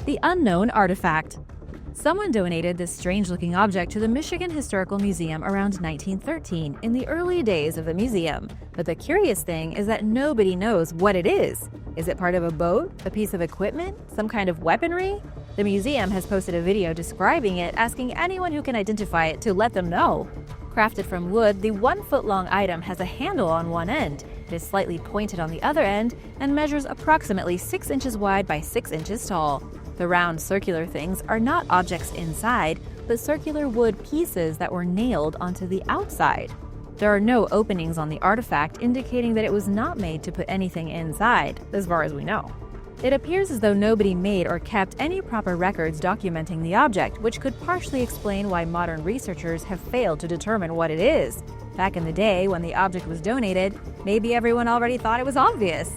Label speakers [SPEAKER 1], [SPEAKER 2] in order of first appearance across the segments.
[SPEAKER 1] The unknown artifact. Someone donated this strange-looking object to the Michigan Historical Museum around 1913 in the early days of the museum. But the curious thing is that nobody knows what it is. Is it part of a boat, a piece of equipment, some kind of weaponry? The museum has posted a video describing it, asking anyone who can identify it to let them know. Crafted from wood, the 1-foot-long item has a handle on one end. It is slightly pointed on the other end and measures approximately 6 inches wide by 6 inches tall. The round circular things are not objects inside, but circular wood pieces that were nailed onto the outside. There are no openings on the artifact, indicating that it was not made to put anything inside, as far as we know. It appears as though nobody made or kept any proper records documenting the object, which could partially explain why modern researchers have failed to determine what it is. Back in the day, when the object was donated, maybe everyone already thought it was obvious.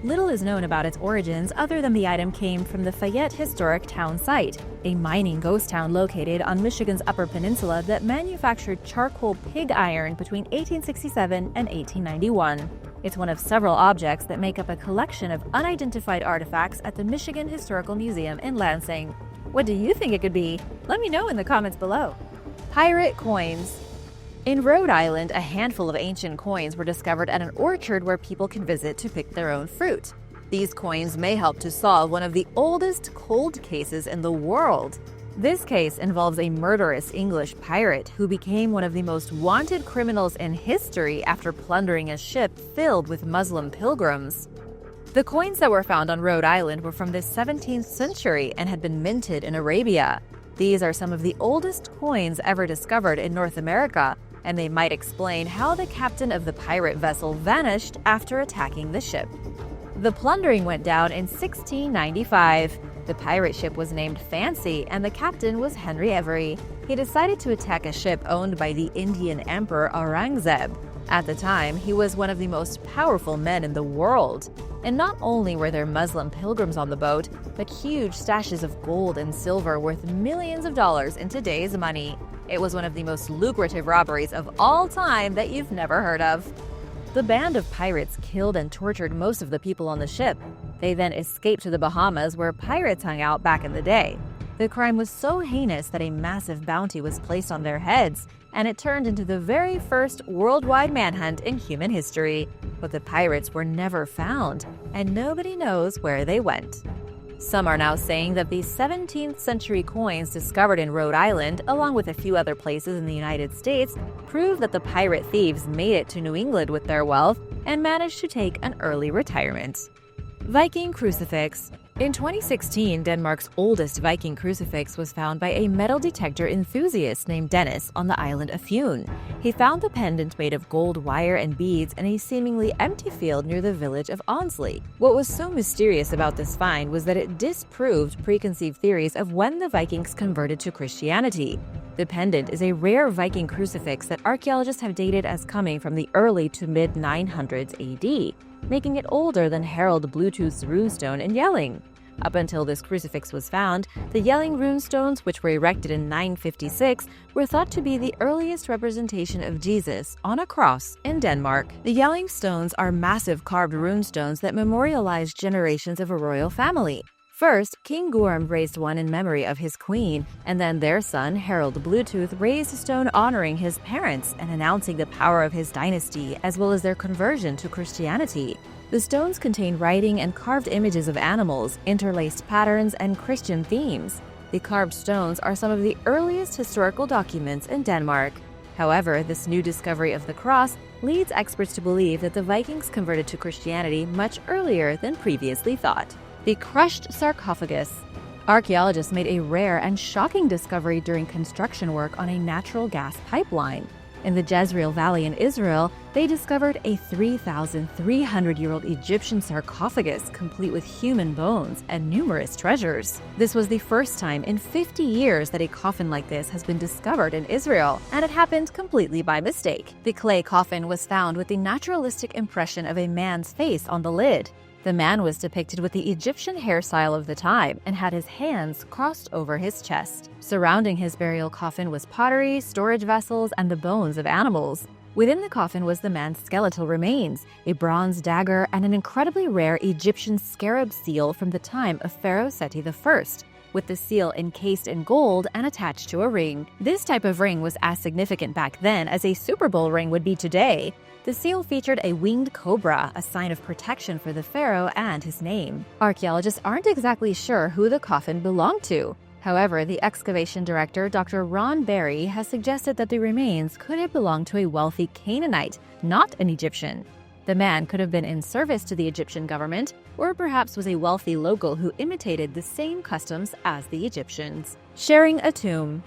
[SPEAKER 1] Little is known about its origins other than the item came from the Fayette Historic Town Site, a mining ghost town located on Michigan's Upper Peninsula that manufactured charcoal pig iron between 1867 and 1891. It's one of several objects that make up a collection of unidentified artifacts at the Michigan Historical Museum in Lansing. What do you think it could be? Let me know in the comments below. Pirate coins. In Rhode Island, a handful of ancient coins were discovered at an orchard where people can visit to pick their own fruit. These coins may help to solve one of the oldest cold cases in the world. This case involves a murderous English pirate who became one of the most wanted criminals in history after plundering a ship filled with Muslim pilgrims. The coins that were found on Rhode Island were from the 17th century and had been minted in Arabia. These are some of the oldest coins ever discovered in North America, and they might explain how the captain of the pirate vessel vanished after attacking the ship. The plundering went down in 1695. The pirate ship was named Fancy, and the captain was Henry Every. He decided to attack a ship owned by the Indian Emperor Aurangzeb. At the time, he was one of the most powerful men in the world. And not only were there Muslim pilgrims on the boat, but huge stashes of gold and silver worth millions of dollars in today's money. It was one of the most lucrative robberies of all time that you've never heard of. The band of pirates killed and tortured most of the people on the ship. They then escaped to the Bahamas, where pirates hung out back in the day. The crime was so heinous that a massive bounty was placed on their heads, and it turned into the very first worldwide manhunt in human history. But the pirates were never found, and nobody knows where they went. Some are now saying that these 17th century coins discovered in Rhode Island, along with a few other places in the United States, prove that the pirate thieves made it to New England with their wealth and managed to take an early retirement. Viking crucifix. In 2016, Denmark's oldest Viking crucifix was found by a metal detector enthusiast named Dennis on the island of Fyn. He found the pendant made of gold wire and beads in a seemingly empty field near the village of Onsley. What was so mysterious about this find was that it disproved preconceived theories of when the Vikings converted to Christianity. The pendant is a rare Viking crucifix that archaeologists have dated as coming from the early to mid-900s AD, making it older than Harold Bluetooth's runestone in Yelling. Up until this crucifix was found, the Yelling runestones, which were erected in 956, were thought to be the earliest representation of Jesus on a cross in Denmark. The Yelling stones are massive carved runestones that memorialize generations of a royal family. First, King Gorm raised one in memory of his queen, and then their son, Harold Bluetooth, raised a stone honoring his parents and announcing the power of his dynasty, as well as their conversion to Christianity. The stones contain writing and carved images of animals, interlaced patterns, and Christian themes. The carved stones are some of the earliest historical documents in Denmark. However, this new discovery of the cross leads experts to believe that the Vikings converted to Christianity much earlier than previously thought. The crushed sarcophagus. Archaeologists made a rare and shocking discovery during construction work on a natural gas pipeline. In the Jezreel Valley in Israel, they discovered a 3,300-year-old Egyptian sarcophagus complete with human bones and numerous treasures. This was the first time in 50 years that a coffin like this has been discovered in Israel, and it happened completely by mistake. The clay coffin was found with the naturalistic impression of a man's face on the lid. The man was depicted with the Egyptian hairstyle of the time and had his hands crossed over his chest. Surrounding his burial coffin was pottery, storage vessels, and the bones of animals. Within the coffin was the man's skeletal remains, a bronze dagger, and an incredibly rare Egyptian scarab seal from the time of Pharaoh Seti I. with the seal encased in gold and attached to a ring. This type of ring was as significant back then as a Super Bowl ring would be today. The seal featured a winged cobra, a sign of protection for the pharaoh and his name. Archaeologists aren't exactly sure who the coffin belonged to. However, the excavation director, Dr. Ron Berry, has suggested that the remains could have belonged to a wealthy Canaanite, not an Egyptian. The man could have been in service to the Egyptian government, or perhaps was a wealthy local who imitated the same customs as the Egyptians. Sharing a tomb.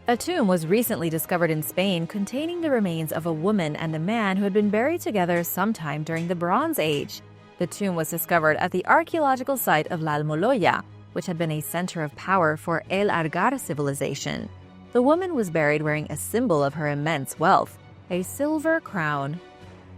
[SPEAKER 1] A tomb was recently discovered in Spain containing the remains of a woman and a man who had been buried together sometime during the Bronze Age. The tomb was discovered at the archaeological site of La Almoloya, which had been a center of power for El Argar civilization. The woman was buried wearing a symbol of her immense wealth, a silver crown.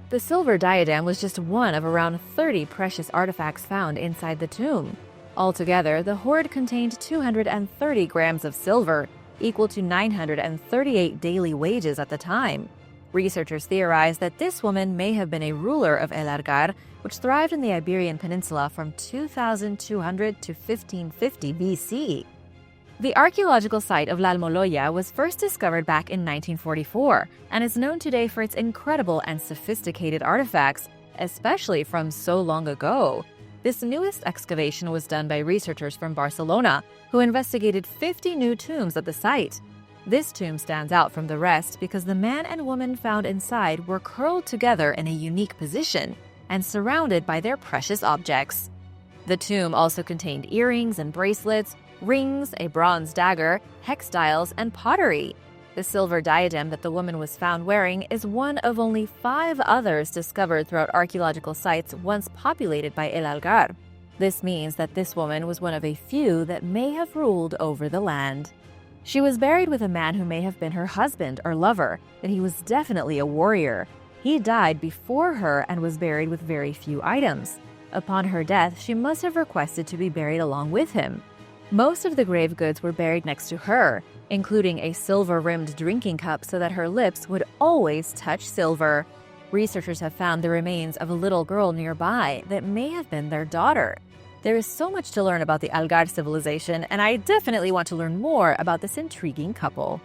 [SPEAKER 1] The silver diadem was just one of around 30 precious artifacts found inside the tomb. Altogether, the hoard contained 230 grams of silver, equal to 938 daily wages at the time. Researchers theorize that this woman may have been a ruler of El Argar, which thrived in the Iberian Peninsula from 2200 to 1550 BC. The archaeological site of La Almoloya was first discovered back in 1944 and is known today for its incredible and sophisticated artifacts, especially from so long ago. This newest excavation was done by researchers from Barcelona, who investigated 50 new tombs at the site. This tomb stands out from the rest because the man and woman found inside were curled together in a unique position and surrounded by their precious objects. The tomb also contained earrings and bracelets, rings, a bronze dagger, textiles, and pottery. The silver diadem that the woman was found wearing is one of only 5 others discovered throughout archaeological sites once populated by El Algar. This means that this woman was one of a few that may have ruled over the land. She was buried with a man who may have been her husband or lover, and he was definitely a warrior. He died before her and was buried with very few items. Upon her death, she must have requested to be buried along with him. Most of the grave goods were buried next to her, including a silver-rimmed drinking cup so that her lips would always touch silver. Researchers have found the remains of a little girl nearby that may have been their daughter. There is so much to learn about the Algar civilization, and I definitely want to learn more about this intriguing couple.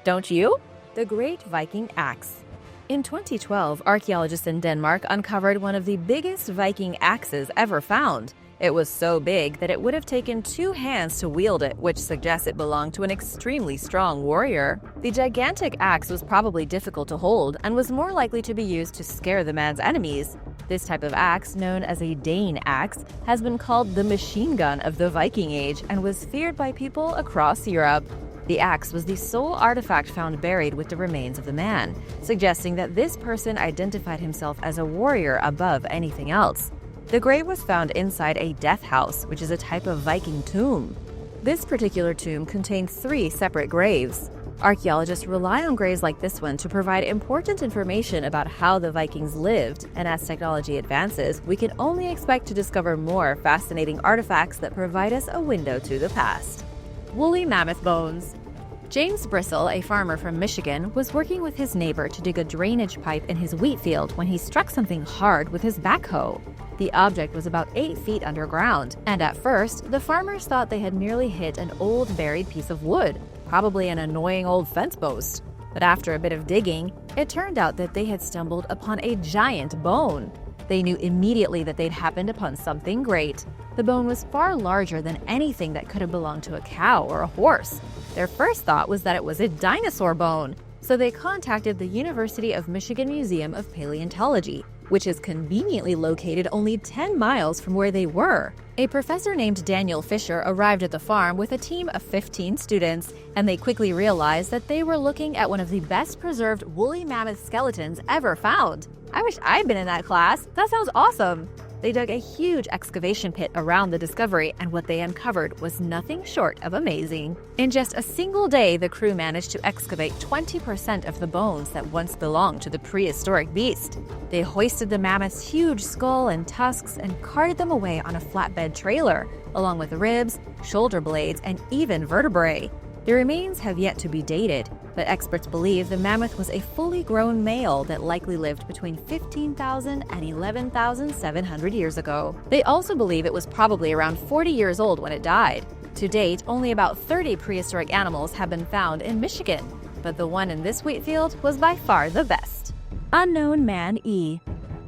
[SPEAKER 1] Don't you? The Great Viking Axe. In 2012, archaeologists in Denmark uncovered one of the biggest Viking axes ever found. It was so big that it would have taken 2 hands to wield it, which suggests it belonged to an extremely strong warrior. The gigantic axe was probably difficult to hold and was more likely to be used to scare the man's enemies. This type of axe, known as a Dane axe, has been called the machine gun of the Viking Age and was feared by people across Europe. The axe was the sole artifact found buried with the remains of the man, suggesting that this person identified himself as a warrior above anything else. The grave was found inside a death house, which is a type of Viking tomb. This particular tomb contained 3 separate graves. Archaeologists rely on graves like this one to provide important information about how the Vikings lived, and as technology advances, we can only expect to discover more fascinating artifacts that provide us a window to the past. Woolly mammoth bones. James Bristle, a farmer from Michigan, was working with his neighbor to dig a drainage pipe in his wheat field when he struck something hard with his backhoe. The object was about 8 feet underground, and at first, the farmers thought they had merely hit an old buried piece of wood, probably an annoying old fence post. But after a bit of digging, it turned out that they had stumbled upon a giant bone. They knew immediately that they'd happened upon something great. The bone was far larger than anything that could have belonged to a cow or a horse. Their first thought was that it was a dinosaur bone, so they contacted the University of Michigan Museum of Paleontology, which is conveniently located only 10 miles from where they were. A professor named Daniel Fisher arrived at the farm with a team of 15 students, and they quickly realized that they were looking at one of the best preserved woolly mammoth skeletons ever found. I wish I'd been in that class. That sounds awesome. They dug a huge excavation pit around the discovery, and what they uncovered was nothing short of amazing. In just a single day, the crew managed to excavate 20% of the bones that once belonged to the prehistoric beast. They hoisted the mammoth's huge skull and tusks and carted them away on a flatbed trailer, along with ribs, shoulder blades, and even vertebrae. The remains have yet to be dated, but experts believe the mammoth was a fully grown male that likely lived between 15,000 and 11,700 years ago. They also believe it was probably around 40 years old when it died. To date, only about 30 prehistoric animals have been found in Michigan, but the one in this wheat field was by far the best. Unknown Man E.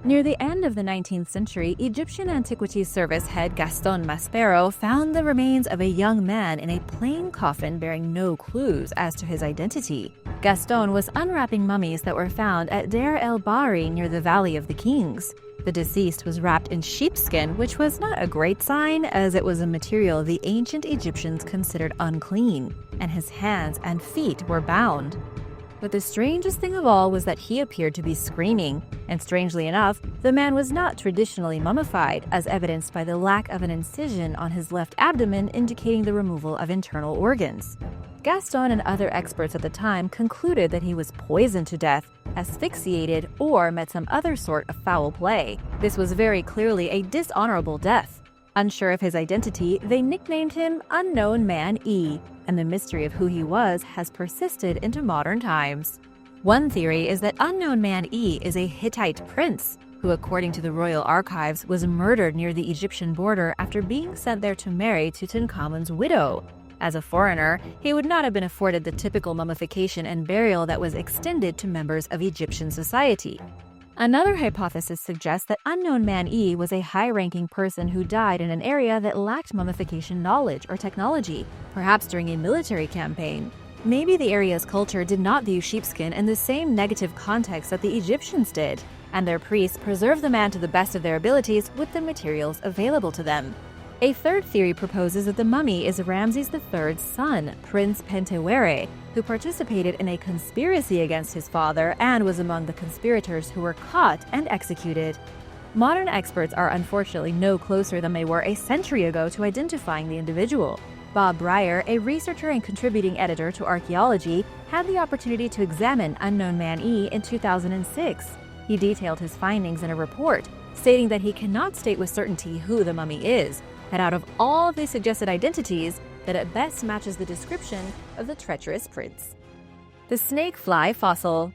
[SPEAKER 1] Near the end of the 19th century, Egyptian Antiquities Service head Gaston Maspero found the remains of a young man in a plain coffin bearing no clues as to his identity. Gaston was unwrapping mummies that were found at Deir el-Bahri near the Valley of the Kings. The deceased was wrapped in sheepskin, which was not a great sign, as it was a material the ancient Egyptians considered unclean, and his hands and feet were bound. But the strangest thing of all was that he appeared to be screaming, and strangely enough, the man was not traditionally mummified, as evidenced by the lack of an incision on his left abdomen indicating the removal of internal organs. Gaston and other experts at the time concluded that he was poisoned to death, asphyxiated, or met some other sort of foul play. This was very clearly a dishonorable death. Unsure of his identity, they nicknamed him Unknown Man E, and the mystery of who he was has persisted into modern times. One theory is that Unknown Man E is a Hittite prince, who according to the royal archives was murdered near the Egyptian border after being sent there to marry Tutankhamun's widow. As a foreigner, he would not have been afforded the typical mummification and burial that was extended to members of Egyptian society. Another hypothesis suggests that Unknown Man E was a high-ranking person who died in an area that lacked mummification knowledge or technology, perhaps during a military campaign. Maybe the area's culture did not view sheepskin in the same negative context that the Egyptians did, and their priests preserved the man to the best of their abilities with the materials available to them. A third theory proposes that the mummy is Ramses III's son, Prince Pentewere, who participated in a conspiracy against his father and was among the conspirators who were caught and executed. Modern experts are unfortunately no closer than they were a century ago to identifying the individual. Bob Breyer, a researcher and contributing editor to archaeology, had the opportunity to examine Unknown Man E in 2006. He detailed his findings in a report, stating that he cannot state with certainty who the mummy is, and out of all of the suggested identities, that at best matches the description of the treacherous prince. The snakefly fossil.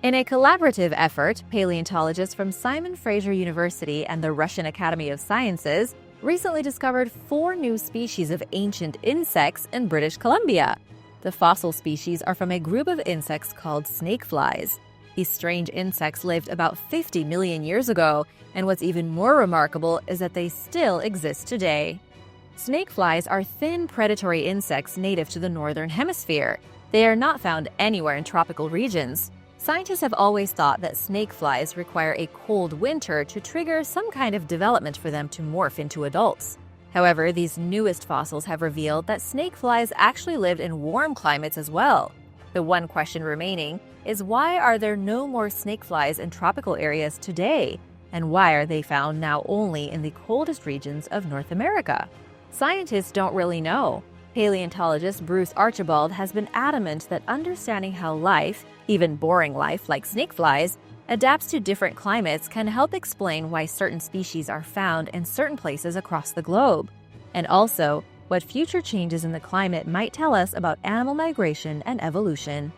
[SPEAKER 1] In a collaborative effort, paleontologists from Simon Fraser University and the Russian Academy of Sciences recently discovered 4 new species of ancient insects in British Columbia. The fossil species are from a group of insects called snakeflies. These strange insects lived about 50 million years ago, and what's even more remarkable is that they still exist today. Snakeflies are thin predatory insects native to the northern hemisphere. They are not found anywhere in tropical regions. Scientists have always thought that snakeflies require a cold winter to trigger some kind of development for them to morph into adults. However, these newest fossils have revealed that snakeflies actually lived in warm climates as well. The one question remaining is, why are there no more snakeflies in tropical areas today? And why are they found now only in the coldest regions of North America? Scientists don't really know. Paleontologist Bruce Archibald has been adamant that understanding how life, even boring life like snakeflies, adapts to different climates can help explain why certain species are found in certain places across the globe, and also what future changes in the climate might tell us about animal migration and evolution.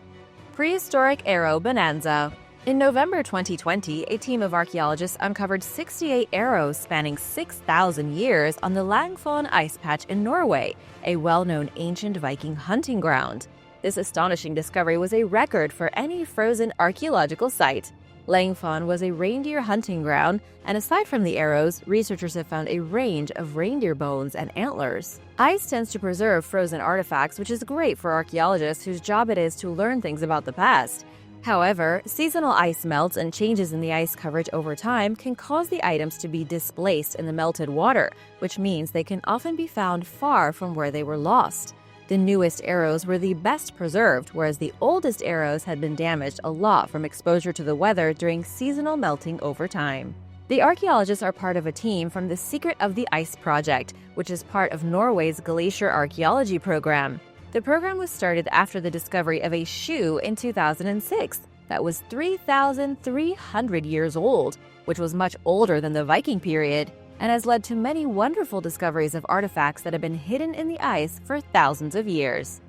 [SPEAKER 1] Prehistoric Arrow Bonanza. In November 2020, a team of archaeologists uncovered 68 arrows spanning 6,000 years on the Langfon ice patch in Norway, a well-known ancient Viking hunting ground. This astonishing discovery was a record for any frozen archaeological site. Langfon was a reindeer hunting ground, and aside from the arrows, researchers have found a range of reindeer bones and antlers. Ice tends to preserve frozen artifacts, which is great for archaeologists whose job it is to learn things about the past. However, seasonal ice melts and changes in the ice coverage over time can cause the items to be displaced in the melted water, which means they can often be found far from where they were lost. The newest arrows were the best preserved, whereas the oldest arrows had been damaged a lot from exposure to the weather during seasonal melting over time. The archaeologists are part of a team from the Secret of the Ice project, which is part of Norway's Glacier Archaeology program. The program was started after the discovery of a shoe in 2006 that was 3,300 years old, which was much older than the Viking period, and has led to many wonderful discoveries of artifacts that have been hidden in the ice for thousands of years.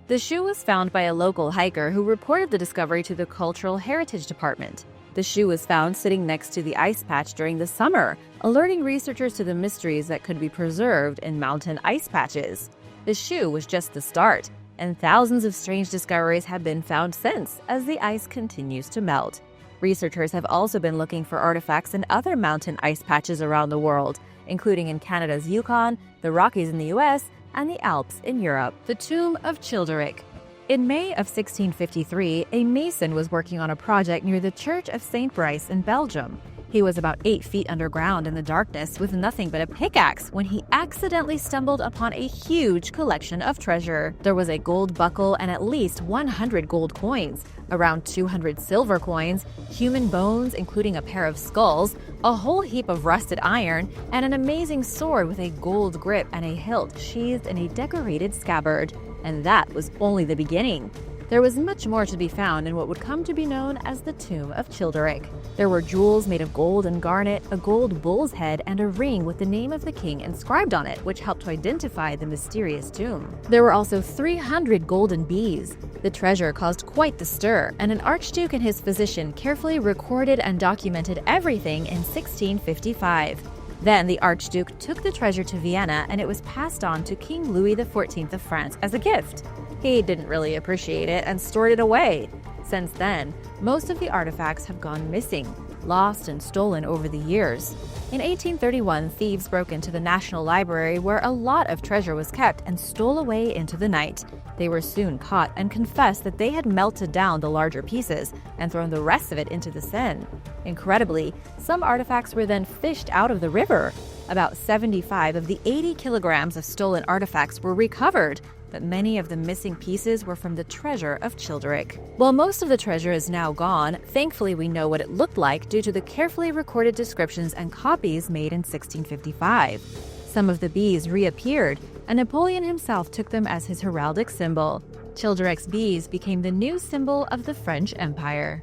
[SPEAKER 1] The shoe was found by a local hiker who reported the discovery to the Cultural Heritage Department. The shoe was found sitting next to the ice patch during the summer, alerting researchers to the mysteries that could be preserved in mountain ice patches. The The shoe was just the start, and thousands of strange discoveries have been found since as the ice continues to melt. Researchers have also been looking for artifacts in other mountain ice patches around the world, including in Canada's Yukon, the Rockies in the US, and the Alps in Europe. The Tomb of Childeric. In May of 1653, a mason was working on a project near the Church of St. Brice in Belgium. He was about 8 feet underground in the darkness with nothing but a pickaxe when he accidentally stumbled upon a huge collection of treasure. There was a gold buckle and at least 100 gold coins, around 200 silver coins, human bones including a pair of skulls, a whole heap of rusted iron, and an amazing sword with a gold grip and a hilt sheathed in a decorated scabbard. And that was only the beginning. There was much more to be found in what would come to be known as the Tomb of Childeric. There were jewels made of gold and garnet, a gold bull's head, and a ring with the name of the king inscribed on it, which helped to identify the mysterious tomb. There were also 300 golden bees. The treasure caused quite the stir, and an archduke and his physician carefully recorded and documented everything in 1655. Then the Archduke took the treasure to Vienna and it was passed on to King Louis XIV of France as a gift. He didn't really appreciate it and stored it away. Since then, most of the artifacts have gone missing, lost and stolen over the years. In 1831, thieves broke into the National Library where a lot of treasure was kept and stole away into the night. They were soon caught and confessed that they had melted down the larger pieces and thrown the rest of it into the Seine. Incredibly, some artifacts were then fished out of the river. About 75 of the 80 kilograms of stolen artifacts were recovered, but many of the missing pieces were from the treasure of Childeric. While most of the treasure is now gone, thankfully we know what it looked like due to the carefully recorded descriptions and copies made in 1655. Some of the bees reappeared, and Napoleon himself took them as his heraldic symbol. Childeric's bees became the new symbol of the French Empire.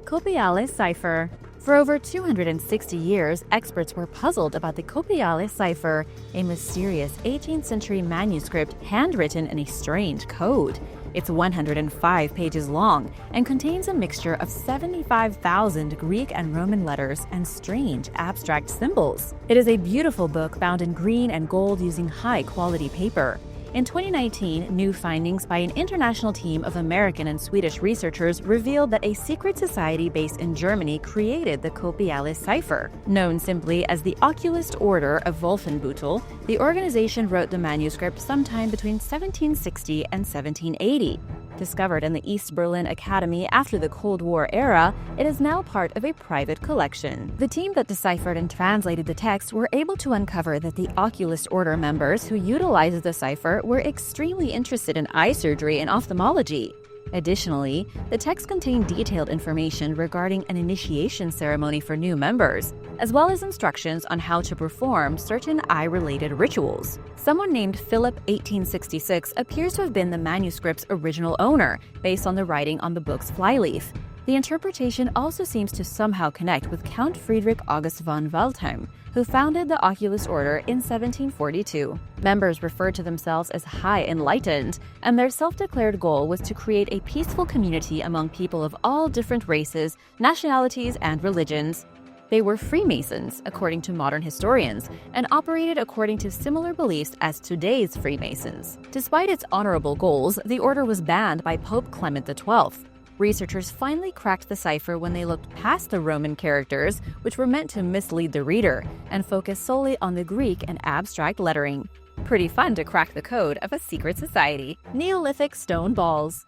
[SPEAKER 1] Copalis Cipher. For over 260 years, experts were puzzled about the Copalis Cipher, a mysterious 18th century manuscript handwritten in a strange code. It's 105 pages long and contains a mixture of 75,000 Greek and Roman letters and strange abstract symbols. It is a beautiful book bound in green and gold using high-quality paper. In 2019, new findings by an international team of American and Swedish researchers revealed that a secret society based in Germany created the Copalis Cipher. Known simply as the Occultist Order of Wolfenbüttel, the organization wrote the manuscript sometime between 1760 and 1780. Discovered in the East Berlin Academy after the Cold War era, it is now part of a private collection. The team that deciphered and translated the text were able to uncover that the Occultist Order members who utilized the cipher were extremely interested in eye surgery and ophthalmology. Additionally, the text contained detailed information regarding an initiation ceremony for new members, as well as instructions on how to perform certain eye-related rituals. Someone named Philip 1866 appears to have been the manuscript's original owner, based on the writing on the book's flyleaf. The interpretation also seems to somehow connect with Count Friedrich August von Waldheim, who founded the Occultist Order in 1742. Members referred to themselves as High Enlightened, and their self-declared goal was to create a peaceful community among people of all different races, nationalities, and religions. They were Freemasons, according to modern historians, and operated according to similar beliefs as today's Freemasons. Despite its honorable goals, the order was banned by Pope Clement XII. Researchers finally cracked the cipher when they looked past the Roman characters, which were meant to mislead the reader, and focused solely on the Greek and abstract lettering. Pretty fun to crack the code of a secret society. Neolithic stone balls.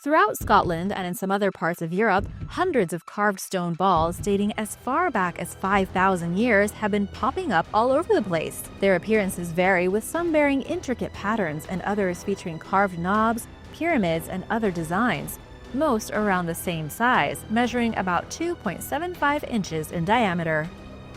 [SPEAKER 1] Throughout Scotland and in some other parts of Europe, hundreds of carved stone balls dating as far back as 5,000 years have been popping up all over the place. Their appearances vary, with some bearing intricate patterns and others featuring carved knobs, pyramids, and other designs. Most around the same size, measuring about 2.75 inches in diameter.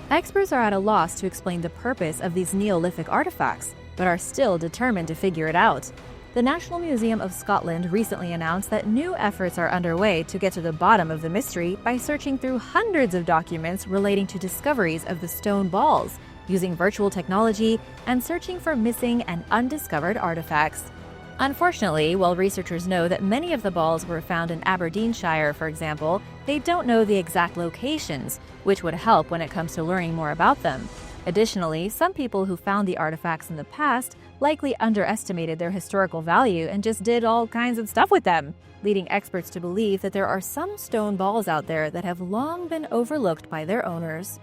[SPEAKER 1] Experts are at a loss to explain the purpose of these Neolithic artifacts, but are still determined to figure it out. The National Museum of Scotland recently announced that new efforts are underway to get to the bottom of the mystery by searching through hundreds of documents relating to discoveries of the stone balls, using virtual technology, and searching for missing and undiscovered artifacts. Unfortunately, while researchers know that many of the balls were found in Aberdeenshire, for example, they don't know the exact locations, which would help when it comes to learning more about them. Additionally, some people who found the artifacts in the past likely underestimated their historical value and just did all kinds of stuff with them, leading experts to believe that there are some stone balls out there that have long been overlooked by their owners.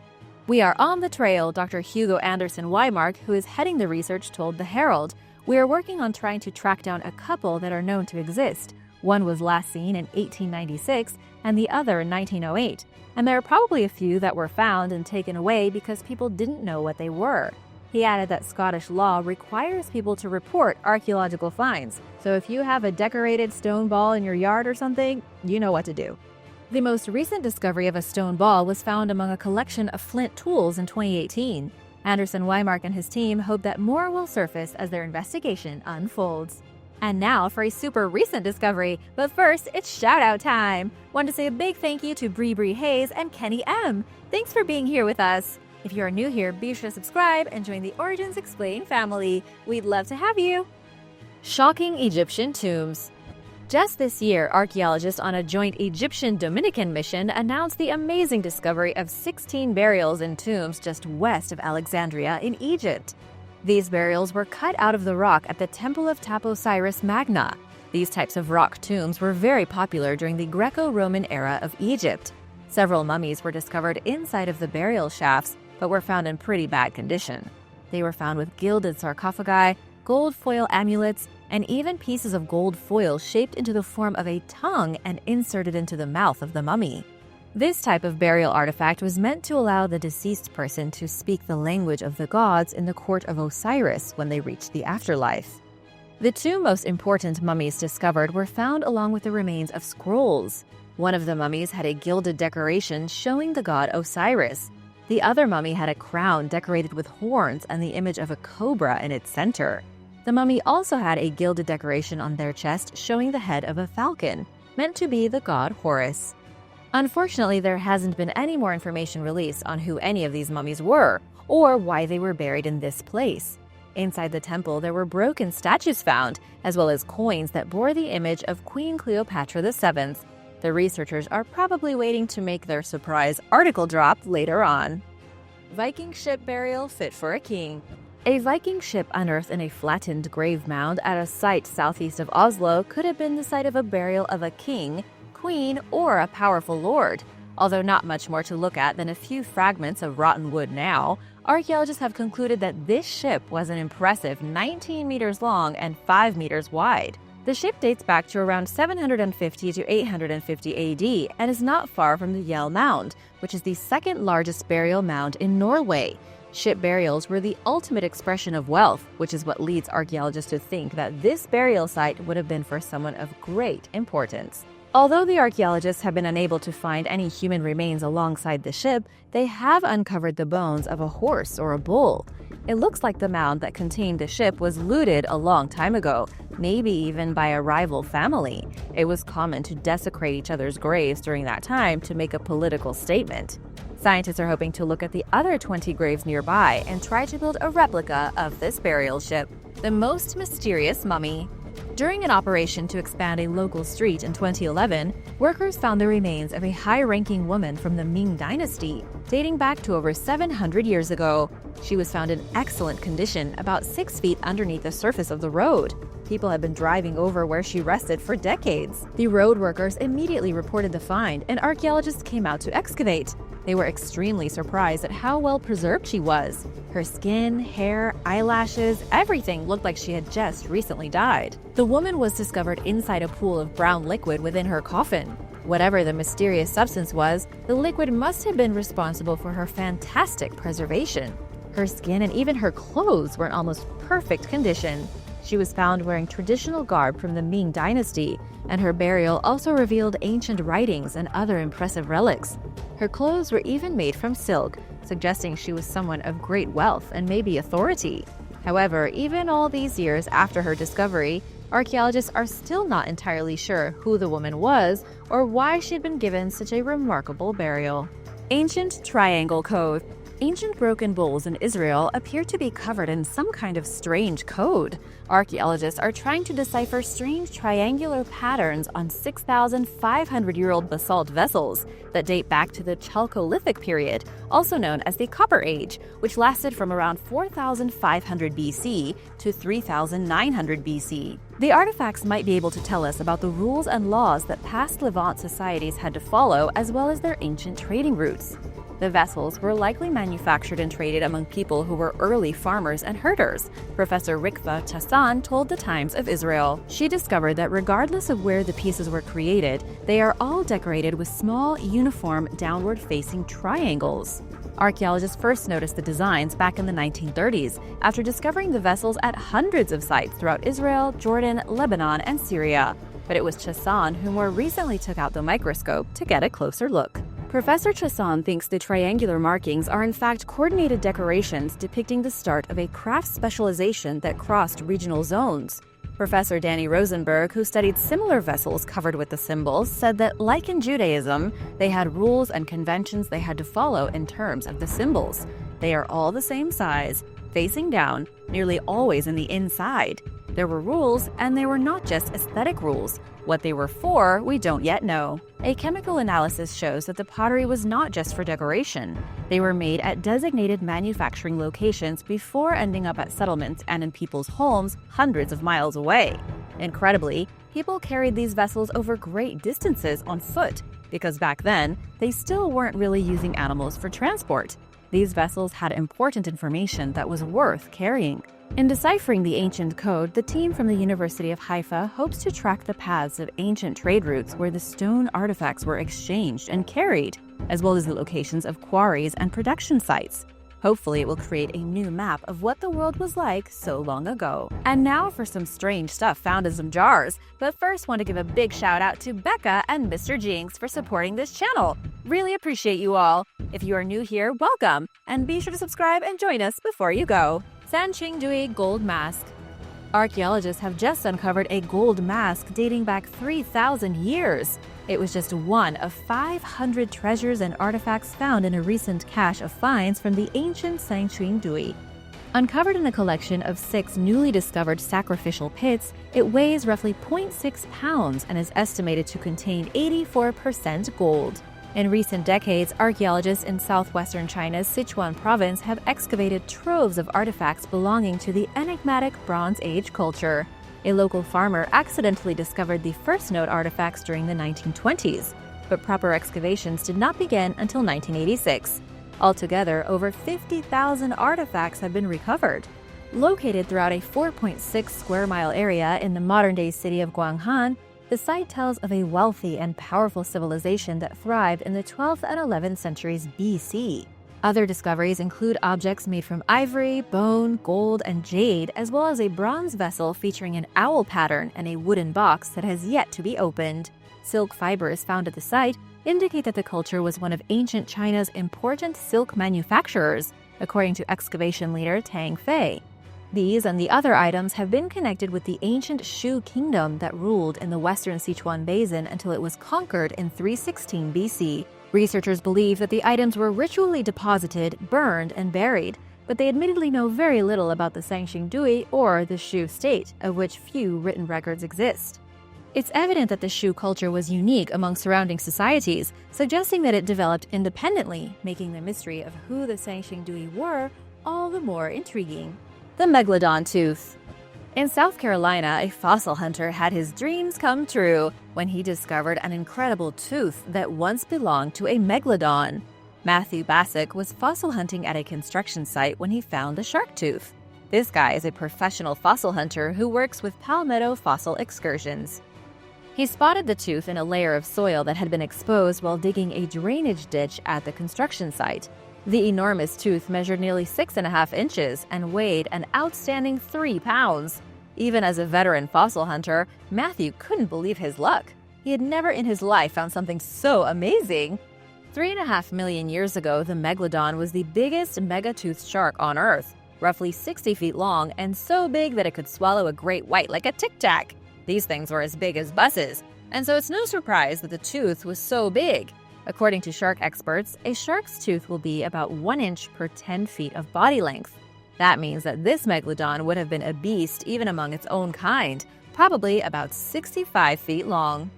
[SPEAKER 1] "We are on the trail," Dr. Hugo Anderson Weimark, who is heading the research, told the Herald. "We are working on trying to track down a couple that are known to exist. One was last seen in 1896 and the other in 1908. And there are probably a few that were found and taken away because people didn't know what they were." He added that Scottish law requires people to report archaeological finds, so if you have a decorated stone ball in your yard or something, you know what to do. The most recent discovery of a stone ball was found among a collection of flint tools in 2018. Anderson Weimark and his team hope that more will surface as their investigation unfolds. And now for a super recent discovery, but first, it's shout-out time! Want to say a big thank you to Bree Hayes and Kenny M. Thanks for being here with us! If you are new here, be sure to subscribe and join the Origins Explained family. We'd love to have you! Shocking Egyptian tombs. Just this year, archaeologists on a joint Egyptian-Dominican mission announced the amazing discovery of 16 burials in tombs just west of Alexandria in Egypt. These burials were cut out of the rock at the Temple of Taposiris Magna. These types of rock tombs were very popular during the Greco-Roman era of Egypt. Several mummies were discovered inside of the burial shafts, but were found in pretty bad condition. They were found with gilded sarcophagi, gold foil amulets, and even pieces of gold foil shaped into the form of a tongue and inserted into the mouth of the mummy. This type of burial artifact was meant to allow the deceased person to speak the language of the gods in the court of Osiris when they reached the afterlife. The two most important mummies discovered were found along with the remains of scrolls. One of the mummies had a gilded decoration showing the god Osiris. The other mummy had a crown decorated with horns and the image of a cobra in its center. The mummy also had a gilded decoration on their chest showing the head of a falcon, meant to be the god Horus. Unfortunately, there hasn't been any more information released on who any of these mummies were, or why they were buried in this place. Inside the temple, there were broken statues found, as well as coins that bore the image of Queen Cleopatra VII. The researchers are probably waiting to make their surprise article drop later on. Viking ship burial fit for a king. A Viking ship unearthed in a flattened grave mound at a site southeast of Oslo could have been the site of a burial of a king, queen, or a powerful lord. Although not much more to look at than a few fragments of rotten wood now, archaeologists have concluded that this ship was an impressive 19 meters long and 5 meters wide. The ship dates back to around 750 to 850 AD and is not far from the Yell Mound, which is the second largest burial mound in Norway. Ship burials were the ultimate expression of wealth, which is what leads archaeologists to think that this burial site would have been for someone of great importance. Although the archaeologists have been unable to find any human remains alongside the ship, they have uncovered the bones of a horse or a bull. It looks like the mound that contained the ship was looted a long time ago, maybe even by a rival family. It was common to desecrate each other's graves during that time to make a political statement. Scientists are hoping to look at the other 20 graves nearby and try to build a replica of this burial ship. The most mysterious mummy. During an operation to expand a local street in 2011, workers found the remains of a high-ranking woman from the Ming Dynasty, dating back to over 700 years ago. She was found in excellent condition, about 6 feet underneath the surface of the road. People had been driving over where she rested for decades. The road workers immediately reported the find, and archaeologists came out to excavate. They were extremely surprised at how well preserved she was. Her skin, hair, eyelashes, everything looked like she had just recently died. The woman was discovered inside a pool of brown liquid within her coffin. Whatever the mysterious substance was, the liquid must have been responsible for her fantastic preservation. Her skin and even her clothes were in almost perfect condition. She was found wearing traditional garb from the Ming Dynasty, and her burial also revealed ancient writings and other impressive relics. Her clothes were even made from silk, suggesting she was someone of great wealth and maybe authority. However, even all these years after her discovery, archaeologists are still not entirely sure who the woman was or why she'd been given such a remarkable burial. Ancient Triangle Cove. ancient broken bowls in Israel appear to be covered in some kind of strange code. Archaeologists are trying to decipher strange triangular patterns on 6,500-year-old basalt vessels that date back to the Chalcolithic period, also known as the Copper Age, which lasted from around 4,500 BC to 3,900 BC. The artifacts might be able to tell us about the rules and laws that past Levant societies had to follow, as well as their ancient trading routes. The vessels were likely manufactured and traded among people who were early farmers and herders. Professor Rikva Chassan told the Times of Israel. She discovered that regardless of where the pieces were created, they are all decorated with small, uniform, downward-facing triangles. Archaeologists first noticed the designs back in the 1930s, after discovering the vessels at hundreds of sites throughout Israel, Jordan, Lebanon, and Syria. But it was Chassan who more recently took out the microscope to get a closer look. Professor Chassan thinks the triangular markings are in fact coordinated decorations depicting the start of a craft specialization that crossed regional zones. Professor Danny Rosenberg, who studied similar vessels covered with the symbols, said that, like in Judaism, they had rules and conventions they had to follow in terms of the symbols. They are all the same size, facing down, nearly always in the inside. There were rules, and they were not just aesthetic rules. What they were for, we don't yet know. A chemical analysis shows that the pottery was not just for decoration. They were made at designated manufacturing locations before ending up at settlements and in people's homes hundreds of miles away. Incredibly, people carried these vessels over great distances on foot, because back then, they still weren't really using animals for transport. These vessels had important information that was worth carrying. In deciphering the ancient code, the team from the University of Haifa hopes to track the paths of ancient trade routes where the stone artifacts were exchanged and carried, as well as the locations of quarries and production sites. Hopefully, it will create a new map of what the world was like so long ago. And now for some strange stuff found in some jars. But first, want to give a big shout out to Becca and Mr. Jinx for supporting this channel. Really appreciate you all. If you are new here, welcome, and be sure to subscribe and join us before you go. Sanqingdui Gold Mask. Archaeologists have just uncovered a gold mask dating back 3,000 years. It was just one of 500 treasures and artifacts found in a recent cache of finds from the ancient Sanqingdui. Uncovered in a collection of 6 newly discovered sacrificial pits, it weighs roughly 0.6 pounds and is estimated to contain 84% gold. In recent decades, archaeologists in southwestern China's Sichuan province have excavated troves of artifacts belonging to the enigmatic Bronze Age culture. A local farmer accidentally discovered the first known artifacts during the 1920s, but proper excavations did not begin until 1986. Altogether, over 50,000 artifacts have been recovered. Located throughout a 4.6 square mile area in the modern-day city of Guanghan, the site tells of a wealthy and powerful civilization that thrived in the 12th and 11th centuries BC. Other discoveries include objects made from ivory, bone, gold, and jade, as well as a bronze vessel featuring an owl pattern and a wooden box that has yet to be opened. Silk fibers found at the site indicate that the culture was one of ancient China's important silk manufacturers, according to excavation leader Tang Fei. These and the other items have been connected with the ancient Shu kingdom that ruled in the western Sichuan basin until it was conquered in 316 BC. Researchers believe that the items were ritually deposited, burned, and buried, but they admittedly know very little about the Sanqingdui or the Shu state, of which few written records exist. It's evident that the Shu culture was unique among surrounding societies, suggesting that it developed independently, making the mystery of who the Sanqingdui were all the more intriguing. The Megalodon Tooth. In South Carolina, a fossil hunter had his dreams come true when he discovered an incredible tooth that once belonged to a megalodon. Matthew Bassick was fossil hunting at a construction site when he found the shark tooth. This guy is a professional fossil hunter who works with Palmetto Fossil Excursions. He spotted the tooth in a layer of soil that had been exposed while digging a drainage ditch at the construction site. The enormous tooth measured nearly 6.5 inches and weighed an outstanding 3 pounds. Even as a veteran fossil hunter, Matthew couldn't believe his luck. He had never in his life found something so amazing. 3.5 million years ago, the Megalodon was the biggest mega-toothed shark on Earth, roughly 60 feet long and so big that it could swallow a great white like a Tic Tac. These things were as big as buses, and so it's no surprise that the tooth was so big. According to shark experts, a shark's tooth will be about 1 inch per 10 feet of body length. That means that this megalodon would have been a beast even among its own kind, probably about 65 feet long.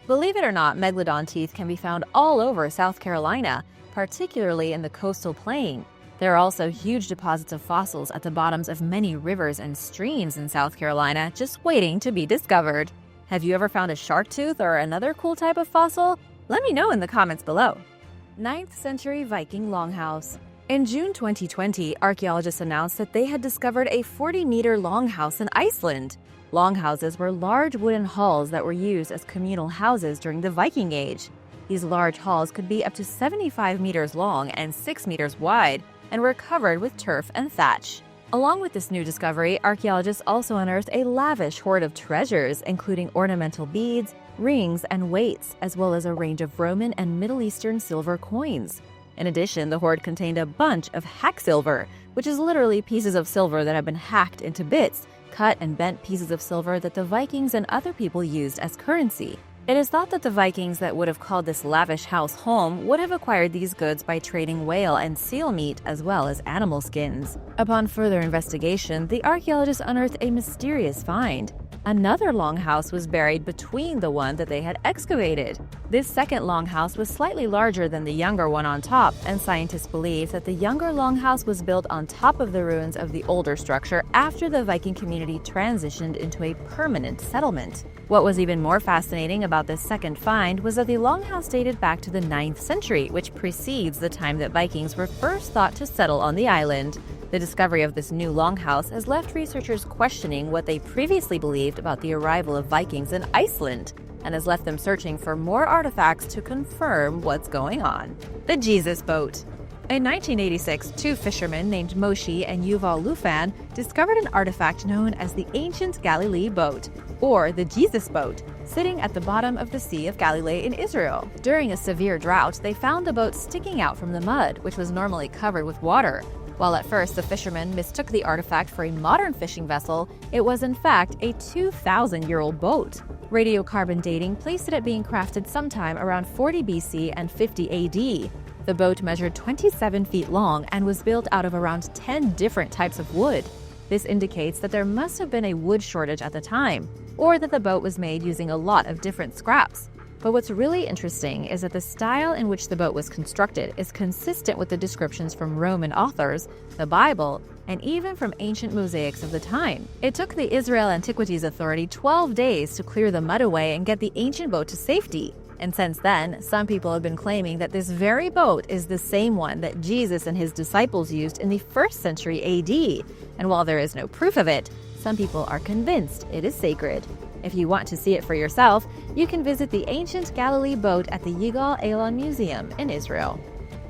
[SPEAKER 1] Believe it or not, megalodon teeth can be found all over South Carolina, particularly in the coastal plain. There are also huge deposits of fossils at the bottoms of many rivers and streams in South Carolina just waiting to be discovered. Have you ever found a shark tooth or another cool type of fossil? Let me know in the comments below. 9th century Viking longhouse. In June 2020, archaeologists announced that they had discovered a 40-meter longhouse in Iceland. Longhouses were large wooden halls that were used as communal houses during the Viking Age. These large halls could be up to 75 meters long and 6 meters wide, and were covered with turf and thatch. Along with this new discovery, archaeologists also unearthed a lavish hoard of treasures, including ornamental beads, rings, and weights, as well as a range of Roman and Middle Eastern silver coins. In addition, the hoard contained a bunch of hack silver, which is literally pieces of silver that have been hacked into bits, cut and bent pieces of silver that the Vikings and other people used as currency. It is thought that the Vikings that would have called this lavish house home would have acquired these goods by trading whale and seal meat as well as animal skins. Upon further investigation, the archaeologists unearthed a mysterious find. Another longhouse was buried between the one that they had excavated. This second longhouse was slightly larger than the younger one on top, and scientists believe that the younger longhouse was built on top of the ruins of the older structure after the Viking community transitioned into a permanent settlement. What was even more fascinating about this second find was that the longhouse dated back to the 9th century, which precedes the time that Vikings were first thought to settle on the island. The discovery of this new longhouse has left researchers questioning what they previously believed about the arrival of Vikings in Iceland, and has left them searching for more artifacts to confirm what's going on. The Jesus Boat. In 1986, two fishermen named Moshe and Yuval Lufan discovered an artifact known as the Ancient Galilee Boat, or the Jesus Boat, sitting at the bottom of the Sea of Galilee in Israel. During a severe drought, they found the boat sticking out from the mud, which was normally covered with water. While at first the fishermen mistook the artifact for a modern fishing vessel, it was in fact a 2,000-year-old boat. Radiocarbon dating placed it at being crafted sometime around 40 BC and 50 AD. The boat measured 27 feet long and was built out of around 10 different types of wood. This indicates that there must have been a wood shortage at the time, or that the boat was made using a lot of different scraps. But what's really interesting is that the style in which the boat was constructed is consistent with the descriptions from Roman authors, the Bible, and even from ancient mosaics of the time. It took the Israel Antiquities Authority 12 days to clear the mud away and get the ancient boat to safety. And since then, some people have been claiming that this very boat is the same one that Jesus and his disciples used in the 1st century AD. And while there is no proof of it, some people are convinced it is sacred. If you want to see it for yourself, you can visit the Ancient Galilee Boat at the Yigal Elon Museum in Israel.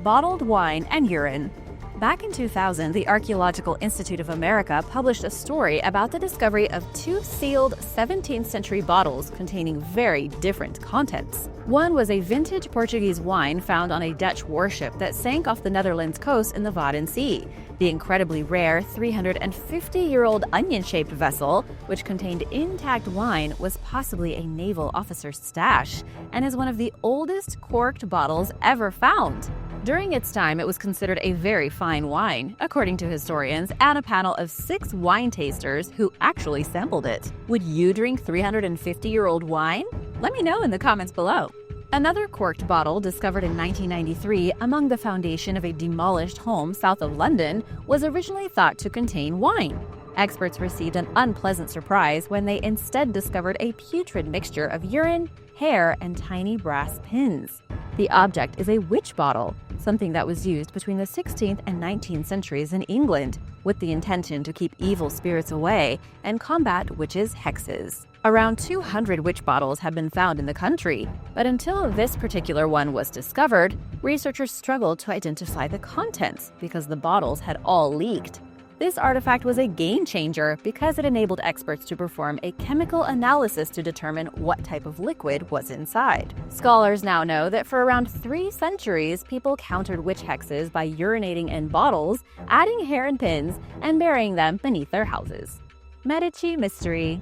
[SPEAKER 1] Bottled wine and urine. Back in 2000, the Archaeological Institute of America published a story about the discovery of two sealed 17th century bottles containing very different contents. One was a vintage Portuguese wine found on a Dutch warship that sank off the Netherlands coast in the Wadden Sea. The incredibly rare 350-year-old onion-shaped vessel, which contained intact wine, was possibly a naval officer's stash and is one of the oldest corked bottles ever found. During its time, it was considered a very fine wine, according to historians, and a panel of 6 wine tasters who actually sampled it. Would you drink 350-year-old wine? Let me know in the comments below. Another corked bottle discovered in 1993 among the foundation of a demolished home south of London was originally thought to contain wine. Experts received an unpleasant surprise when they instead discovered a putrid mixture of urine, hair, and tiny brass pins. The object is a witch bottle, something that was used between the 16th and 19th centuries in England, with the intention to keep evil spirits away and combat witches' hexes. Around 200 witch bottles have been found in the country, but until this particular one was discovered, researchers struggled to identify the contents because the bottles had all leaked. This artifact was a game changer because it enabled experts to perform a chemical analysis to determine what type of liquid was inside. Scholars now know that for around 3 centuries, people countered witch hexes by urinating in bottles, adding hair and pins, and burying them beneath their houses. Medici Mystery.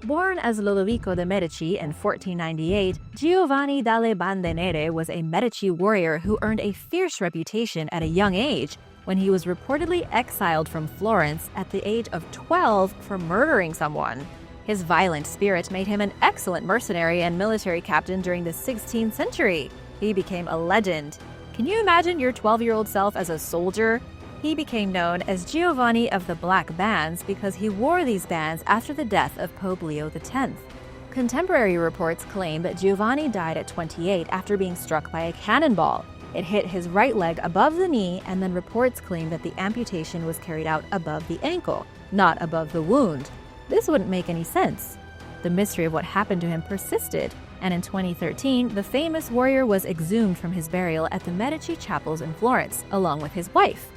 [SPEAKER 1] Born as Lodovico de' Medici in 1498, Giovanni dalle Bande Nere was a Medici warrior who earned a fierce reputation at a young age when he was reportedly exiled from Florence at the age of 12 for murdering someone. His violent spirit made him an excellent mercenary and military captain during the 16th century. He became a legend. Can you imagine your 12-year-old self as a soldier? He became known as Giovanni of the Black Bands because he wore these bands after the death of Pope Leo X. Contemporary reports claim that Giovanni died at 28 after being struck by a cannonball. It hit his right leg above the knee, and then reports claim that the amputation was carried out above the ankle, not above the wound. This wouldn't make any sense. The mystery of what happened to him persisted, and in 2013, the famous warrior was exhumed from his burial at the Medici chapels in Florence, along with his wife.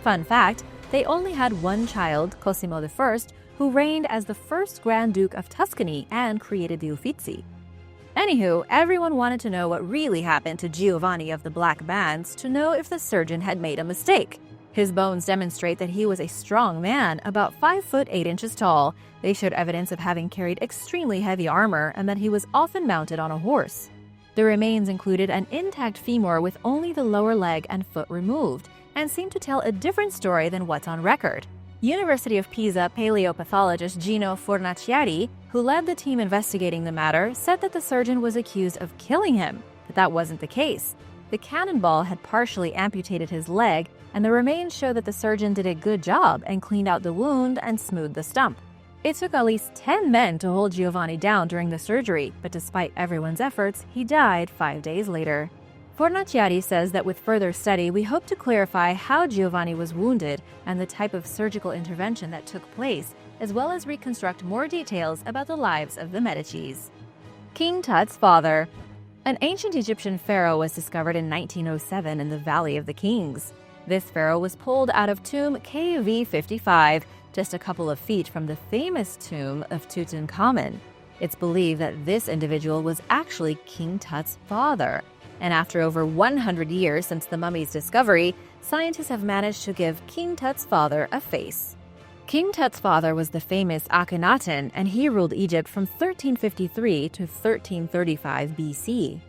[SPEAKER 1] Fun fact, they only had one child, Cosimo I, who reigned as the first Grand Duke of Tuscany and created the Uffizi. Anywho, everyone wanted to know what really happened to Giovanni of the Black Bands to know if the surgeon had made a mistake. His bones demonstrate that he was a strong man, about 5 foot 8 inches tall. They showed evidence of having carried extremely heavy armor and that he was often mounted on a horse. The remains included an intact femur with only the lower leg and foot removed, and seem to tell a different story than what's on record. University of Pisa paleopathologist Gino Fornaciari, who led the team investigating the matter, said that the surgeon was accused of killing him, but that wasn't the case. The cannonball had partially amputated his leg, and the remains show that the surgeon did a good job and cleaned out the wound and smoothed the stump. It took at least 10 men to hold Giovanni down during the surgery, but despite everyone's efforts, he died 5 days later. Fornaciari says that with further study, we hope to clarify how Giovanni was wounded and the type of surgical intervention that took place, as well as reconstruct more details about the lives of the Medicis. King Tut's father. An ancient Egyptian pharaoh was discovered in 1907 in the Valley of the Kings. This pharaoh was pulled out of tomb KV55, just a couple of feet from the famous tomb of Tutankhamun. It's believed that this individual was actually King Tut's father. And after over 100 years since the mummy's discovery, scientists have managed to give King Tut's father a face. King Tut's father was the famous Akhenaten, and he ruled Egypt from 1353 to 1335 BC.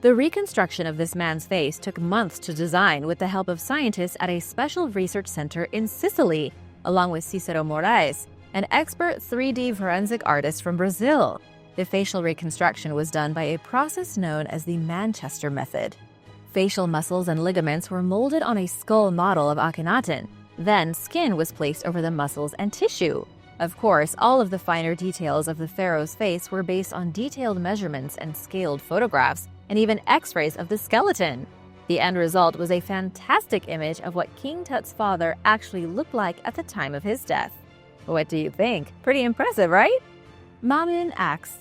[SPEAKER 1] The reconstruction of this man's face took months to design with the help of scientists at a special research center in Sicily, along with Cicero Moraes, an expert 3D forensic artist from Brazil. The facial reconstruction was done by a process known as the Manchester method. Facial muscles and ligaments were molded on a skull model of Akhenaten. Then skin was placed over the muscles and tissue. Of course, all of the finer details of the pharaoh's face were based on detailed measurements and scaled photographs, and even x-rays of the skeleton. The end result was a fantastic image of what King Tut's father actually looked like at the time of his death. What do you think? Pretty impressive, right? Mammon Axe.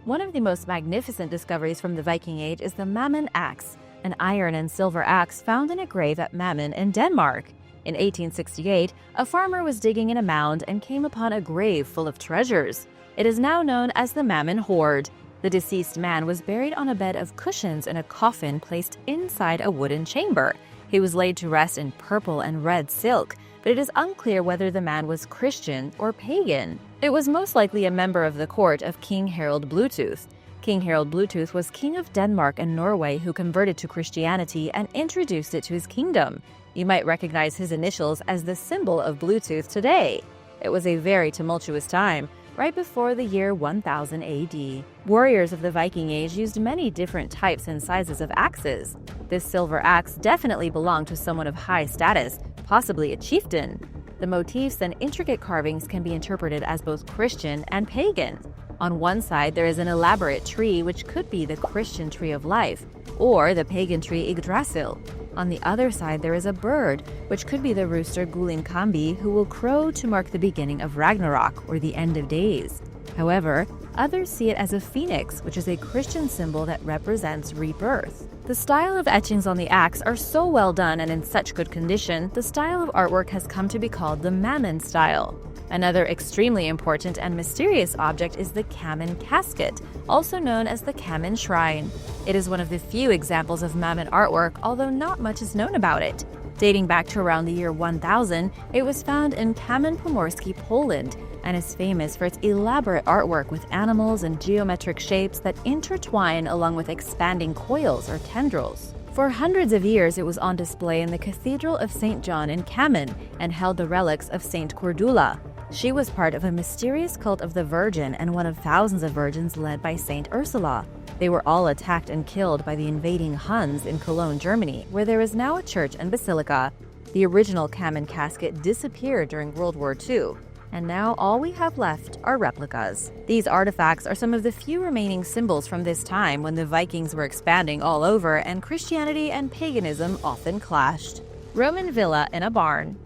[SPEAKER 1] One of the most magnificent discoveries from the Viking Age is the Mammon Axe, an iron and silver axe found in a grave at Mammon in Denmark. In 1868, a farmer was digging in a mound and came upon a grave full of treasures. It is now known as the Mammon Hoard. The deceased man was buried on a bed of cushions in a coffin placed inside a wooden chamber. He was laid to rest in purple and red silk, but it is unclear whether the man was Christian or pagan. It was most likely a member of the court of King Harald Bluetooth. King Harald Bluetooth was king of Denmark and Norway who converted to Christianity and introduced it to his kingdom. You might recognize his initials as the symbol of Bluetooth today. It was a very tumultuous time, right before the year 1000 AD. Warriors of the Viking Age used many different types and sizes of axes. This silver axe definitely belonged to someone of high status, possibly a chieftain. The motifs and intricate carvings can be interpreted as both Christian and pagan. On one side, there is an elaborate tree which could be the Christian tree of life, or the pagan tree Yggdrasil. On the other side, there is a bird, which could be the rooster Gulimkambi, who will crow to mark the beginning of Ragnarok, or the end of days. However, others see it as a phoenix, which is a Christian symbol that represents rebirth. The style of etchings on the axe are so well done and in such good condition, the style of artwork has come to be called the Mammon style. Another extremely important and mysterious object is the Mammon casket, also known as the Mammon shrine. It is one of the few examples of Mammon artwork, although not much is known about it. Dating back to around the year 1000, it was found in Kamień Pomorski, Poland, and is famous for its elaborate artwork with animals and geometric shapes that intertwine along with expanding coils or tendrils. For hundreds of years, it was on display in the Cathedral of St. John in Cammin and held the relics of Saint Cordula. She was part of a mysterious cult of the Virgin and one of thousands of virgins led by Saint Ursula. They were all attacked and killed by the invading Huns in Cologne, Germany, where there is now a church and basilica. The original Cammin casket disappeared during World War II, and now all we have left are replicas. These artifacts are some of the few remaining symbols from this time when the Vikings were expanding all over and Christianity and paganism often clashed. Roman villa in a barn.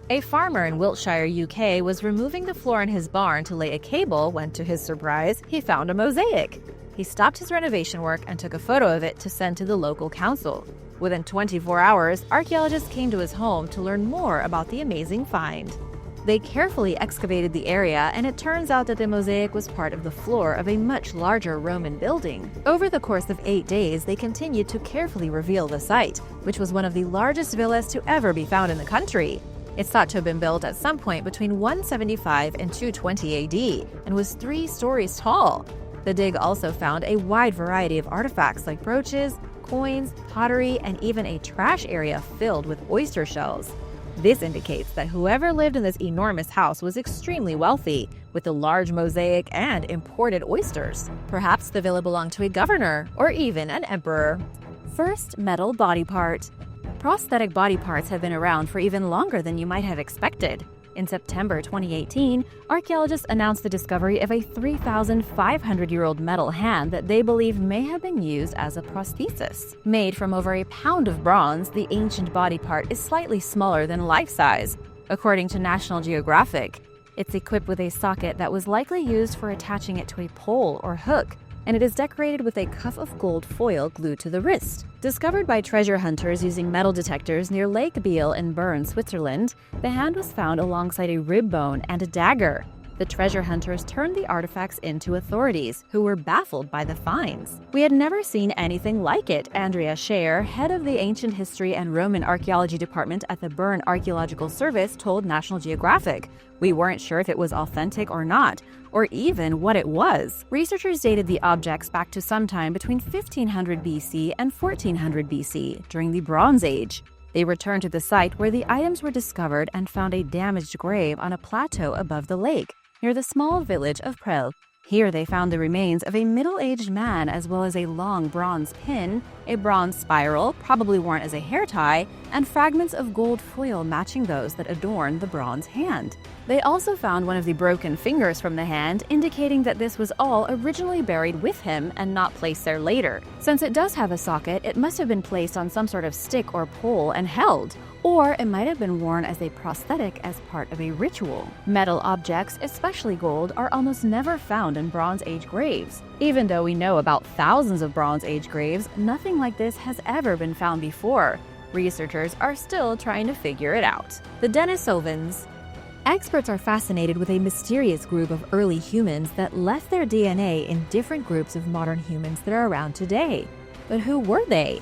[SPEAKER 1] A farmer in Wiltshire, UK, was removing the floor in his barn to lay a cable when, to his surprise, he found a mosaic. He stopped his renovation work and took a photo of it to send to the local council. Within 24 hours, archaeologists came to his home to learn more about the amazing find. They carefully excavated the area, and it turns out that the mosaic was part of the floor of a much larger Roman building. Over the course of 8 days, they continued to carefully reveal the site, which was one of the largest villas to ever be found in the country. It's thought to have been built at some point between 175 and 220 AD and was 3 stories tall. The dig also found a wide variety of artifacts like brooches, coins, pottery, and even a trash area filled with oyster shells. This indicates that whoever lived in this enormous house was extremely wealthy, with a large mosaic and imported oysters. Perhaps the villa belonged to a governor or even an emperor. First metal body part. Prosthetic body parts have been around for even longer than you might have expected. In September 2018, archaeologists announced the discovery of a 3,500-year-old metal hand that they believe may have been used as a prosthesis. Made from over a pound of bronze, the ancient body part is slightly smaller than life-size. According to National Geographic, it's equipped with a socket that was likely used for attaching it to a pole or hook, and it is decorated with a cuff of gold foil glued to the wrist. Discovered by treasure hunters using metal detectors near Lake Biel in Bern, Switzerland, the hand was found alongside a rib bone and a dagger. The treasure hunters turned the artifacts into authorities, who were baffled by the finds. "We had never seen anything like it," Andrea Scher, head of the Ancient History and Roman Archaeology Department at the Bern Archaeological Service, told National Geographic. "We weren't sure if it was authentic or not, or even what it was." Researchers dated the objects back to sometime between 1500 BC and 1400 BC, during the Bronze Age. They returned to the site where the items were discovered and found a damaged grave on a plateau above the lake, near the small village of Prel. Here they found the remains of a middle-aged man as well as a long bronze pin, a bronze spiral, probably worn as a hair tie, and fragments of gold foil matching those that adorn the bronze hand. They also found one of the broken fingers from the hand, indicating that this was all originally buried with him and not placed there later. Since it does have a socket, it must have been placed on some sort of stick or pole and held, or it might have been worn as a prosthetic as part of a ritual. Metal objects, especially gold, are almost never found in Bronze Age graves. Even though we know about thousands of Bronze Age graves, nothing like this has ever been found before. Researchers are still trying to figure it out. The Denisovans. Experts are fascinated with a mysterious group of early humans that left their DNA in different groups of modern humans that are around today. But who were they?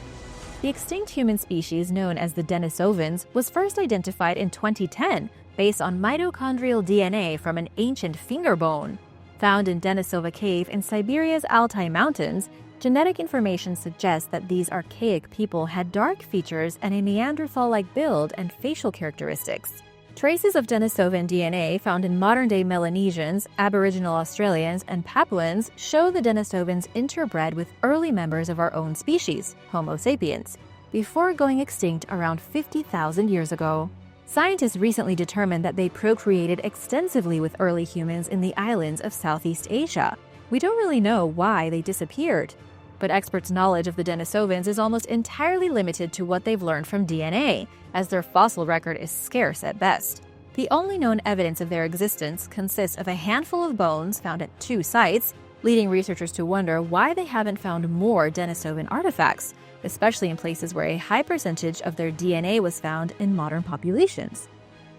[SPEAKER 1] The extinct human species known as the Denisovans was first identified in 2010 based on mitochondrial DNA from an ancient finger bone. Found in Denisova Cave in Siberia's Altai Mountains, genetic information suggests that these archaic people had dark features and a Neanderthal-like build and facial characteristics. Traces of Denisovan DNA found in modern-day Melanesians, Aboriginal Australians, and Papuans show the Denisovans interbred with early members of our own species, Homo sapiens, before going extinct around 50,000 years ago. Scientists recently determined that they procreated extensively with early humans in the islands of Southeast Asia. We don't really know why they disappeared, but experts' knowledge of the Denisovans is almost entirely limited to what they've learned from DNA, as their fossil record is scarce at best. The only known evidence of their existence consists of a handful of bones found at 2 sites, leading researchers to wonder why they haven't found more Denisovan artifacts, especially in places where a high percentage of their DNA was found in modern populations.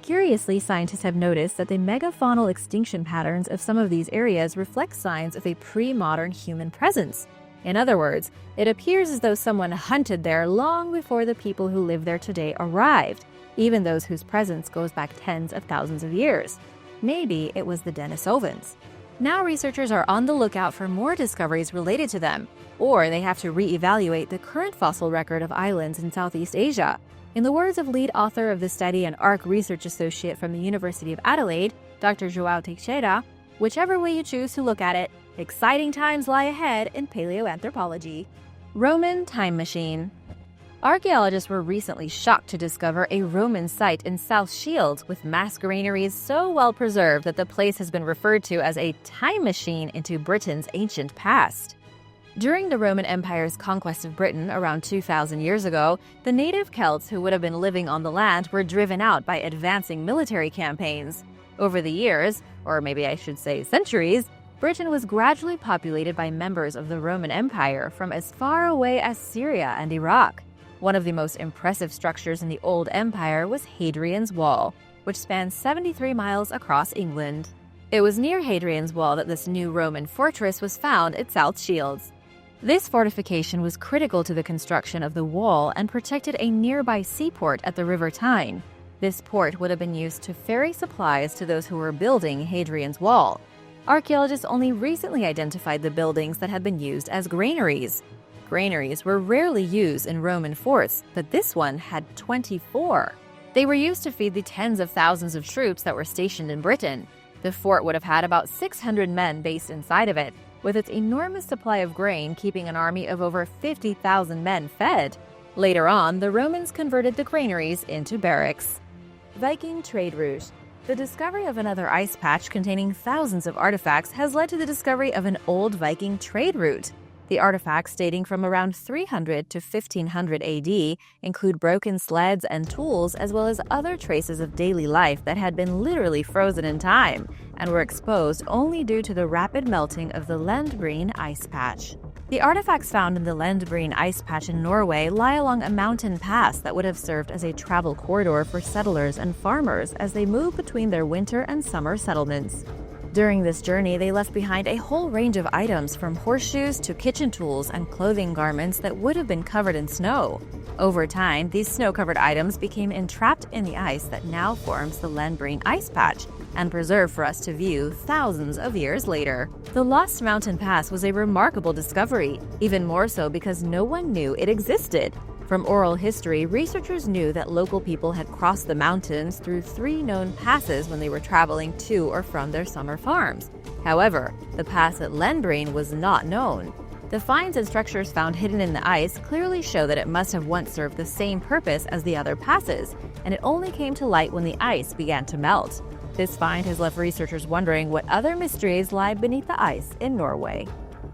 [SPEAKER 1] Curiously, scientists have noticed that the megafaunal extinction patterns of some of these areas reflect signs of a pre-modern human presence. In other words, it appears as though someone hunted there long before the people who live there today arrived, even those whose presence goes back tens of thousands of years. Maybe it was the Denisovans. Now researchers are on the lookout for more discoveries related to them, or they have to re-evaluate the current fossil record of islands in Southeast Asia. In the words of lead author of the study and ARC research associate from the University of Adelaide, Dr. João Teixeira, whichever way you choose to look at it, exciting times lie ahead in paleoanthropology. Roman time machine. Archaeologists were recently shocked to discover a Roman site in South Shields with mass granaries so well preserved that the place has been referred to as a time machine into Britain's ancient past. During the Roman Empire's conquest of Britain around 2,000 years ago, the native Celts who would have been living on the land were driven out by advancing military campaigns. Over the years, or maybe I should say centuries, Britain was gradually populated by members of the Roman Empire from as far away as Syria and Iraq. One of the most impressive structures in the Old Empire was Hadrian's Wall, which spans 73 miles across England. It was near Hadrian's Wall that this new Roman fortress was found at South Shields. This fortification was critical to the construction of the wall and protected a nearby seaport at the River Tyne. This port would have been used to ferry supplies to those who were building Hadrian's Wall. Archaeologists only recently identified the buildings that had been used as granaries. Granaries were rarely used in Roman forts, but this one had 24. They were used to feed the tens of thousands of troops that were stationed in Britain. The fort would have had about 600 men based inside of it, with its enormous supply of grain keeping an army of over 50,000 men fed. Later on, the Romans converted the granaries into barracks. Viking trade route. The discovery of another ice patch containing thousands of artifacts has led to the discovery of an old Viking trade route. The artifacts dating from around 300 to 1500 AD include broken sleds and tools as well as other traces of daily life that had been literally frozen in time and were exposed only due to the rapid melting of the Lendbreen ice patch. The artifacts found in the Lendbreen ice patch in Norway lie along a mountain pass that would have served as a travel corridor for settlers and farmers as they moved between their winter and summer settlements. During this journey, they left behind a whole range of items from horseshoes to kitchen tools and clothing garments that would have been covered in snow. Over time, these snow-covered items became entrapped in the ice that now forms the Lendbreen ice patch and preserved for us to view thousands of years later. The Lost Mountain Pass was a remarkable discovery, even more so because no one knew it existed. From oral history, researchers knew that local people had crossed the mountains through 3 known passes when they were traveling to or from their summer farms. However, the pass at Lendbreen was not known. The finds and structures found hidden in the ice clearly show that it must have once served the same purpose as the other passes, and it only came to light when the ice began to melt. This find has left researchers wondering what other mysteries lie beneath the ice in Norway.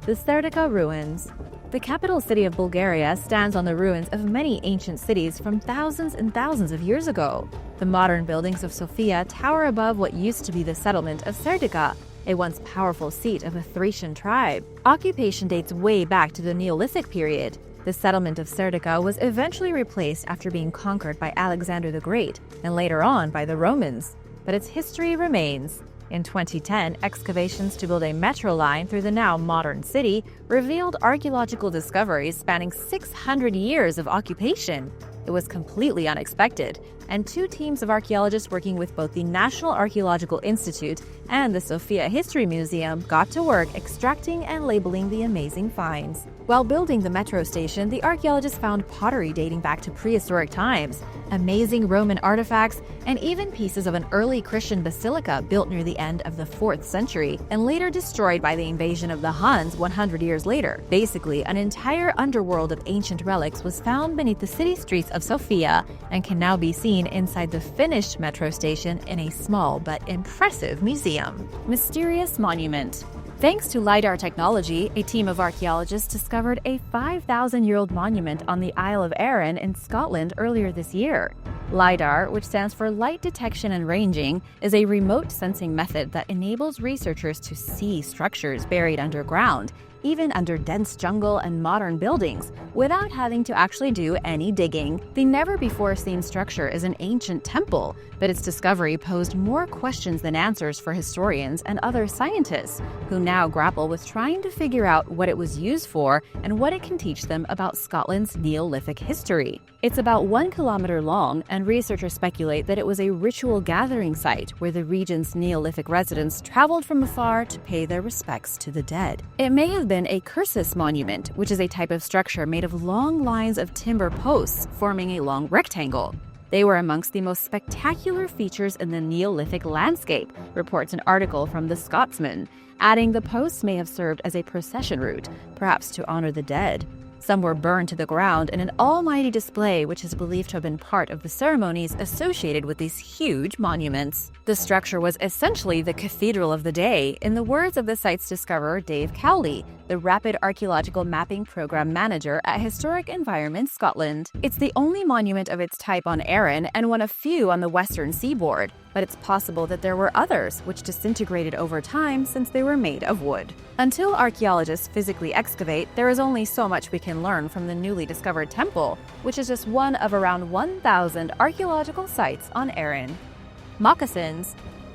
[SPEAKER 1] The Sera Ruins. The capital city of Bulgaria stands on the ruins of many ancient cities from thousands and thousands of years ago. The modern buildings of Sofia tower above what used to be the settlement of Serdica, a once powerful seat of a Thracian tribe. Occupation dates way back to the Neolithic period. The settlement of Serdica was eventually replaced after being conquered by Alexander the Great, and later on by the Romans. But its history remains. In 2010, excavations to build a metro line through the now modern city revealed archaeological discoveries spanning 600 years of occupation. It was completely unexpected, and 2 teams of archaeologists working with both the National Archaeological Institute and the Sofia History Museum got to work extracting and labeling the amazing finds. While building the metro station, the archaeologists found pottery dating back to prehistoric times, amazing Roman artifacts, and even pieces of an early Christian basilica built near the end of the 4th century and later destroyed by the invasion of the Huns 100 years later. Basically, an entire underworld of ancient relics was found beneath the city streets of Sofia and can now be seen inside the finished metro station in a small but impressive museum. Mysterious monument. Thanks to LiDAR technology, a team of archaeologists discovered a 5,000-year-old monument on the Isle of Arran in Scotland earlier this year. LiDAR, which stands for Light Detection and Ranging, is a remote sensing method that enables researchers to see structures buried underground, even under dense jungle and modern buildings, without having to actually do any digging. The never-before-seen structure is an ancient temple, but its discovery posed more questions than answers for historians and other scientists, who now grapple with trying to figure out what it was used for and what it can teach them about Scotland's Neolithic history. It's about 1 kilometer long, and researchers speculate that it was a ritual gathering site where the region's Neolithic residents traveled from afar to pay their respects to the dead. It may have been a cursus monument, which is a type of structure made of long lines of timber posts forming a long rectangle. They were amongst the most spectacular features in the Neolithic landscape, reports an article from The Scotsman, adding the posts may have served as a procession route, perhaps to honor the dead. Some were burned to the ground in an almighty display which is believed to have been part of the ceremonies associated with these huge monuments. The structure was essentially the cathedral of the day, in the words of the site's discoverer Dave Cowley, the Rapid Archaeological Mapping Program Manager at Historic Environment Scotland. It's the only monument of its type on Erin and one of few on the western seaboard, but it's possible that there were others which disintegrated over time since they were made of wood. Until archaeologists physically excavate, there is only so much we can learn from the newly discovered temple, which is just one of around 1,000 archaeological sites on Erin. Moccasins.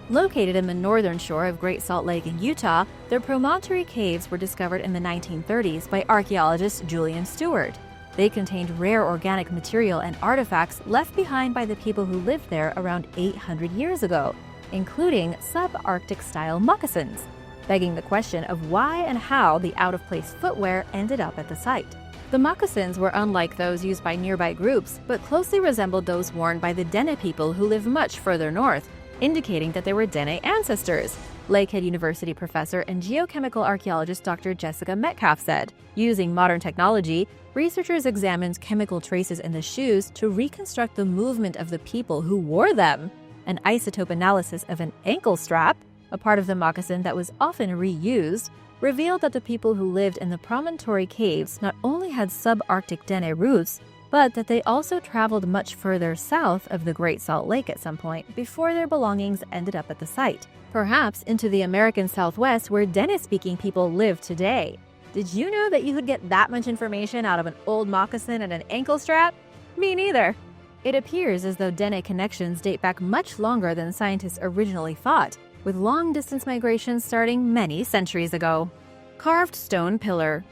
[SPEAKER 1] Located in the northern shore of Great Salt Lake in Utah, their promontory caves were discovered in the 1930s by archaeologist Julian Stewart. They contained rare organic material and artifacts left behind by the people who lived there around 800 years ago, including subarctic-style moccasins, begging the question of why and how the out-of-place footwear ended up at the site. The moccasins were unlike those used by nearby groups, but closely resembled those worn by the Dene people who live much further north, indicating that they were Dene ancestors, Lakehead University professor and geochemical archaeologist Dr. Jessica Metcalf said. Using modern technology, researchers examined chemical traces in the shoes to reconstruct the movement of the people who wore them. An isotope analysis of an ankle strap, a part of the moccasin that was often reused, revealed that the people who lived in the promontory caves not only had subarctic Dene roots, but that they also traveled much further south of the Great Salt Lake at some point before their belongings ended up at the site, perhaps into the American Southwest where Dene-speaking people live today. Did you know that you could get that much information out of an old moccasin and an ankle strap? Me neither. It appears as though Dene connections date back much longer than scientists originally thought, with long-distance migrations starting many centuries ago. Carved stone pillar.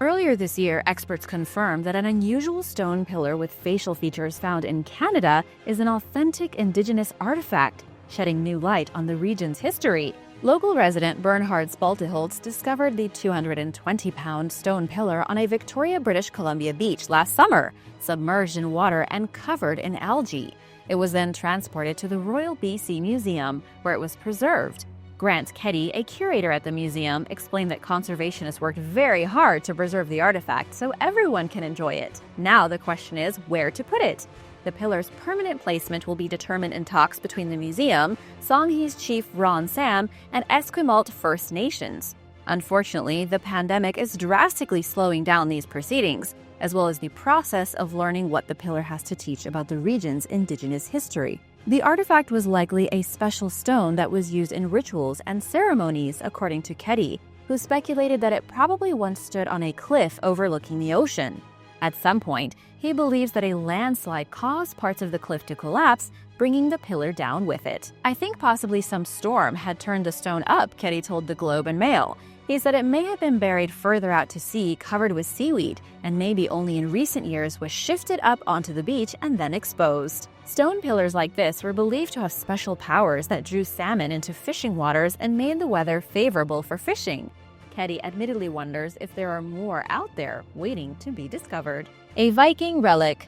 [SPEAKER 1] Earlier this year, experts confirmed that an unusual stone pillar with facial features found in Canada is an authentic indigenous artifact, shedding new light on the region's history. Local resident Bernhard Spalteholtz discovered the 220-pound stone pillar on a Victoria, British Columbia beach last summer, submerged in water and covered in algae. It was then transported to the Royal BC Museum, where it was preserved. Grant Keddy, a curator at the museum, explained that conservationists worked very hard to preserve the artifact so everyone can enjoy it. Now the question is where to put it. The pillar's permanent placement will be determined in talks between the museum, Songhees chief Ron Sam, and Esquimalt First Nations. Unfortunately, the pandemic is drastically slowing down these proceedings, as well as the process of learning what the pillar has to teach about the region's indigenous history. The artifact was likely a special stone that was used in rituals and ceremonies, according to Keddy, who speculated that it probably once stood on a cliff overlooking the ocean. At some point, he believes that a landslide caused parts of the cliff to collapse, bringing the pillar down with it. I think possibly some storm had turned the stone up, Keddy told the Globe and Mail. He said it may have been buried further out to sea, covered with seaweed, and maybe only in recent years was shifted up onto the beach and then exposed. Stone pillars like this were believed to have special powers that drew salmon into fishing waters and made the weather favorable for fishing. Keddy admittedly wonders if there are more out there waiting to be discovered. A Viking relic.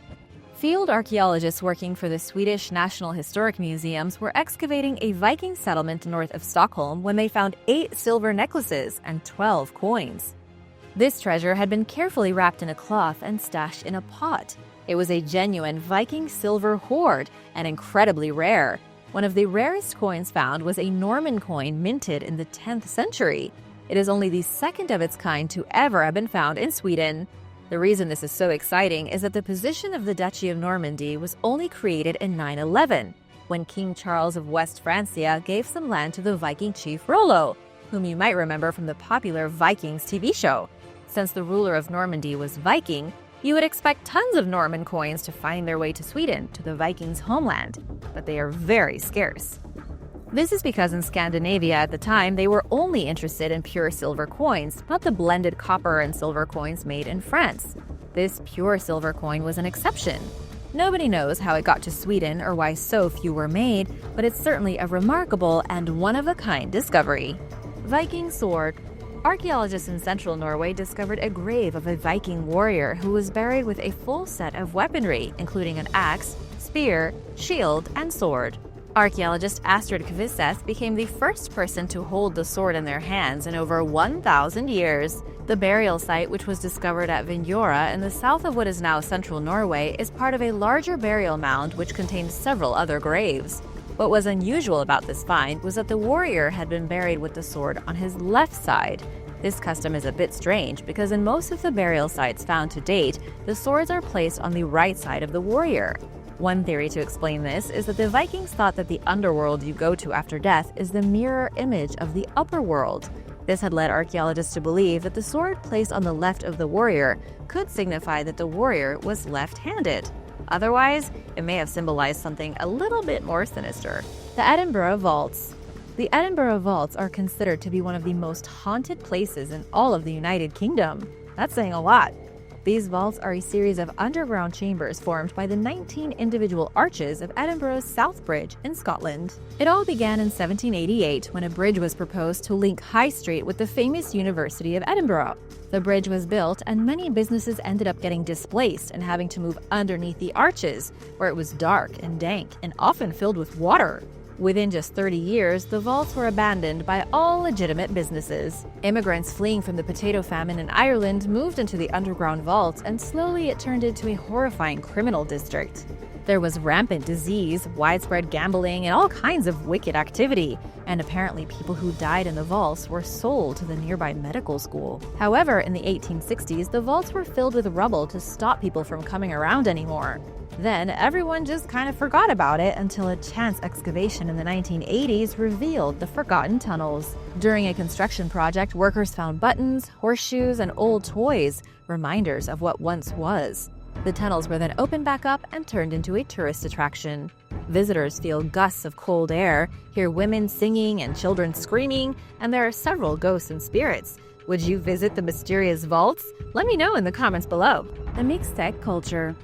[SPEAKER 1] Field archaeologists working for the Swedish National Historic Museums were excavating a Viking settlement north of Stockholm when they found 8 silver necklaces and 12 coins. This treasure had been carefully wrapped in a cloth and stashed in a pot. It was a genuine Viking silver hoard and incredibly rare. One of the rarest coins found was a Norman coin minted in the 10th century. It is only the second of its kind to ever have been found in Sweden. The reason this is so exciting is that the position of the Duchy of Normandy was only created in 911, when King Charles of West Francia gave some land to the Viking chief Rollo, whom you might remember from the popular Vikings TV show. Since the ruler of Normandy was Viking, you would expect tons of Norman coins to find their way to Sweden, to the Vikings' homeland, but they are very scarce. This is because in Scandinavia at the time, they were only interested in pure silver coins, not the blended copper and silver coins made in France. This pure silver coin was an exception. Nobody knows how it got to Sweden or why so few were made, but it's certainly a remarkable and one-of-a-kind discovery. Viking Sword. Archaeologists in central Norway discovered a grave of a Viking warrior who was buried with a full set of weaponry, including an axe, spear, shield, and sword. Archaeologist Astrid Kvisteth became the first person to hold the sword in their hands in over 1,000 years. The burial site, which was discovered at Vinjora in the south of what is now central Norway, is part of a larger burial mound which contained several other graves. What was unusual about this find was that the warrior had been buried with the sword on his left side. This custom is a bit strange because in most of the burial sites found to date, the swords are placed on the right side of the warrior. One theory to explain this is that the Vikings thought that the underworld you go to after death is the mirror image of the upper world. This had led archaeologists to believe that the sword placed on the left of the warrior could signify that the warrior was left-handed. Otherwise, it may have symbolized something a little bit more sinister. The Edinburgh Vaults. The Edinburgh Vaults are considered to be one of the most haunted places in all of the United Kingdom. That's saying a lot. These vaults are a series of underground chambers formed by the 19 individual arches of Edinburgh's South Bridge in Scotland. It all began in 1788 when a bridge was proposed to link High Street with the famous University of Edinburgh. The bridge was built and many businesses ended up getting displaced and having to move underneath the arches, where it was dark and dank and often filled with water. Within just 30 years, the vaults were abandoned by all legitimate businesses. Immigrants fleeing from the potato famine in Ireland moved into the underground vaults, and slowly it turned into a horrifying criminal district. There was rampant disease, widespread gambling, and all kinds of wicked activity, and apparently people who died in the vaults were sold to the nearby medical school. However, in the 1860s, the vaults were filled with rubble to stop people from coming around anymore. Then, everyone just kind of forgot about it until a chance excavation in the 1980s revealed the forgotten tunnels. During a construction project, workers found buttons, horseshoes, and old toys, reminders of what once was. The tunnels were then opened back up and turned into a tourist attraction. Visitors feel gusts of cold air, hear women singing and children screaming, and there are several ghosts and spirits. Would you visit the mysterious vaults? Let me know in the comments below. The MXTEC Culture.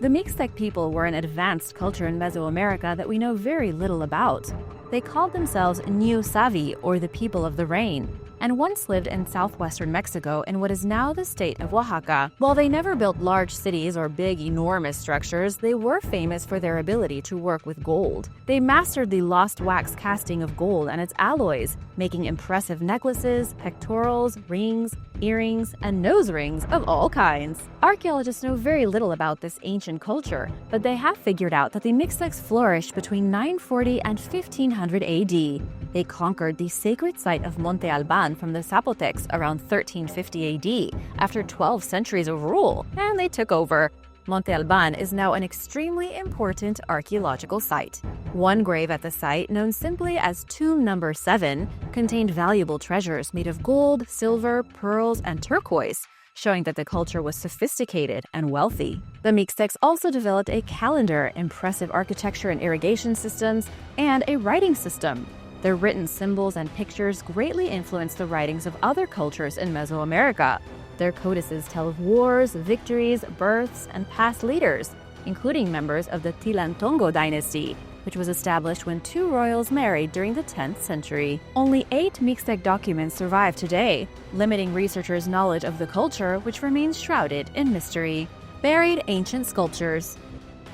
[SPEAKER 1] The MXTEC people were an advanced culture in Mesoamerica that we know very little about. They called themselves Neosavi, or the people of the rain, and once lived in southwestern Mexico in what is now the state of Oaxaca. While they never built large cities or big, enormous structures, they were famous for their ability to work with gold. They mastered the lost wax casting of gold and its alloys, making impressive necklaces, pectorals, rings, earrings, and nose rings of all kinds. Archaeologists know very little about this ancient culture, but they have figured out that the Mixtecs flourished between 940 and 1500 AD. They conquered the sacred site of Monte Alban from the Zapotecs around 1350 AD after 12 centuries of rule, and they took over. Monte Alban is now an extremely important archaeological site. One grave at the site, known simply as Tomb Number 7, contained valuable treasures made of gold, silver, pearls, and turquoise, showing that the culture was sophisticated and wealthy. The Mixtecs also developed a calendar, impressive architecture and irrigation systems, and a writing system. Their written symbols and pictures greatly influenced the writings of other cultures in Mesoamerica. Their codices tell of wars, victories, births, and past leaders, including members of the Tilantongo dynasty, which was established when two royals married during the 10th century. Only 8 Mixtec documents survive today, limiting researchers' knowledge of the culture, which remains shrouded in mystery. Buried ancient sculptures.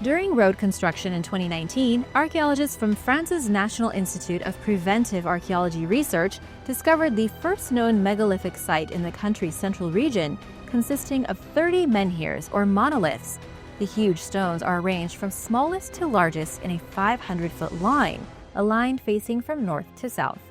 [SPEAKER 1] During road construction in 2019, archaeologists from France's National Institute of Preventive Archaeology Research discovered the first known megalithic site in the country's central region, consisting of 30 menhirs, or monoliths. The huge stones are arranged from smallest to largest in a 500-foot line, a line facing from north to south.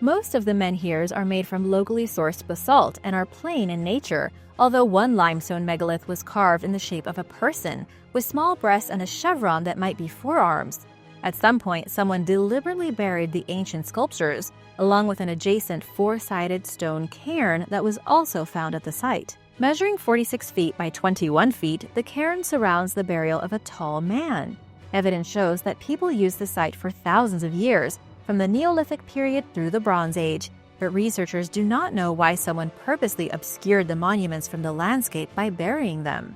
[SPEAKER 1] Most of the menhirs are made from locally sourced basalt and are plain in nature, although one limestone megalith was carved in the shape of a person, with small breasts and a chevron that might be forearms. At some point, someone deliberately buried the ancient sculptures, along with an adjacent four-sided stone cairn that was also found at the site. Measuring 46 feet by 21 feet, the cairn surrounds the burial of a tall man. Evidence shows that people used the site for thousands of years, from the Neolithic period through the Bronze Age, but researchers do not know why someone purposely obscured the monuments from the landscape by burying them.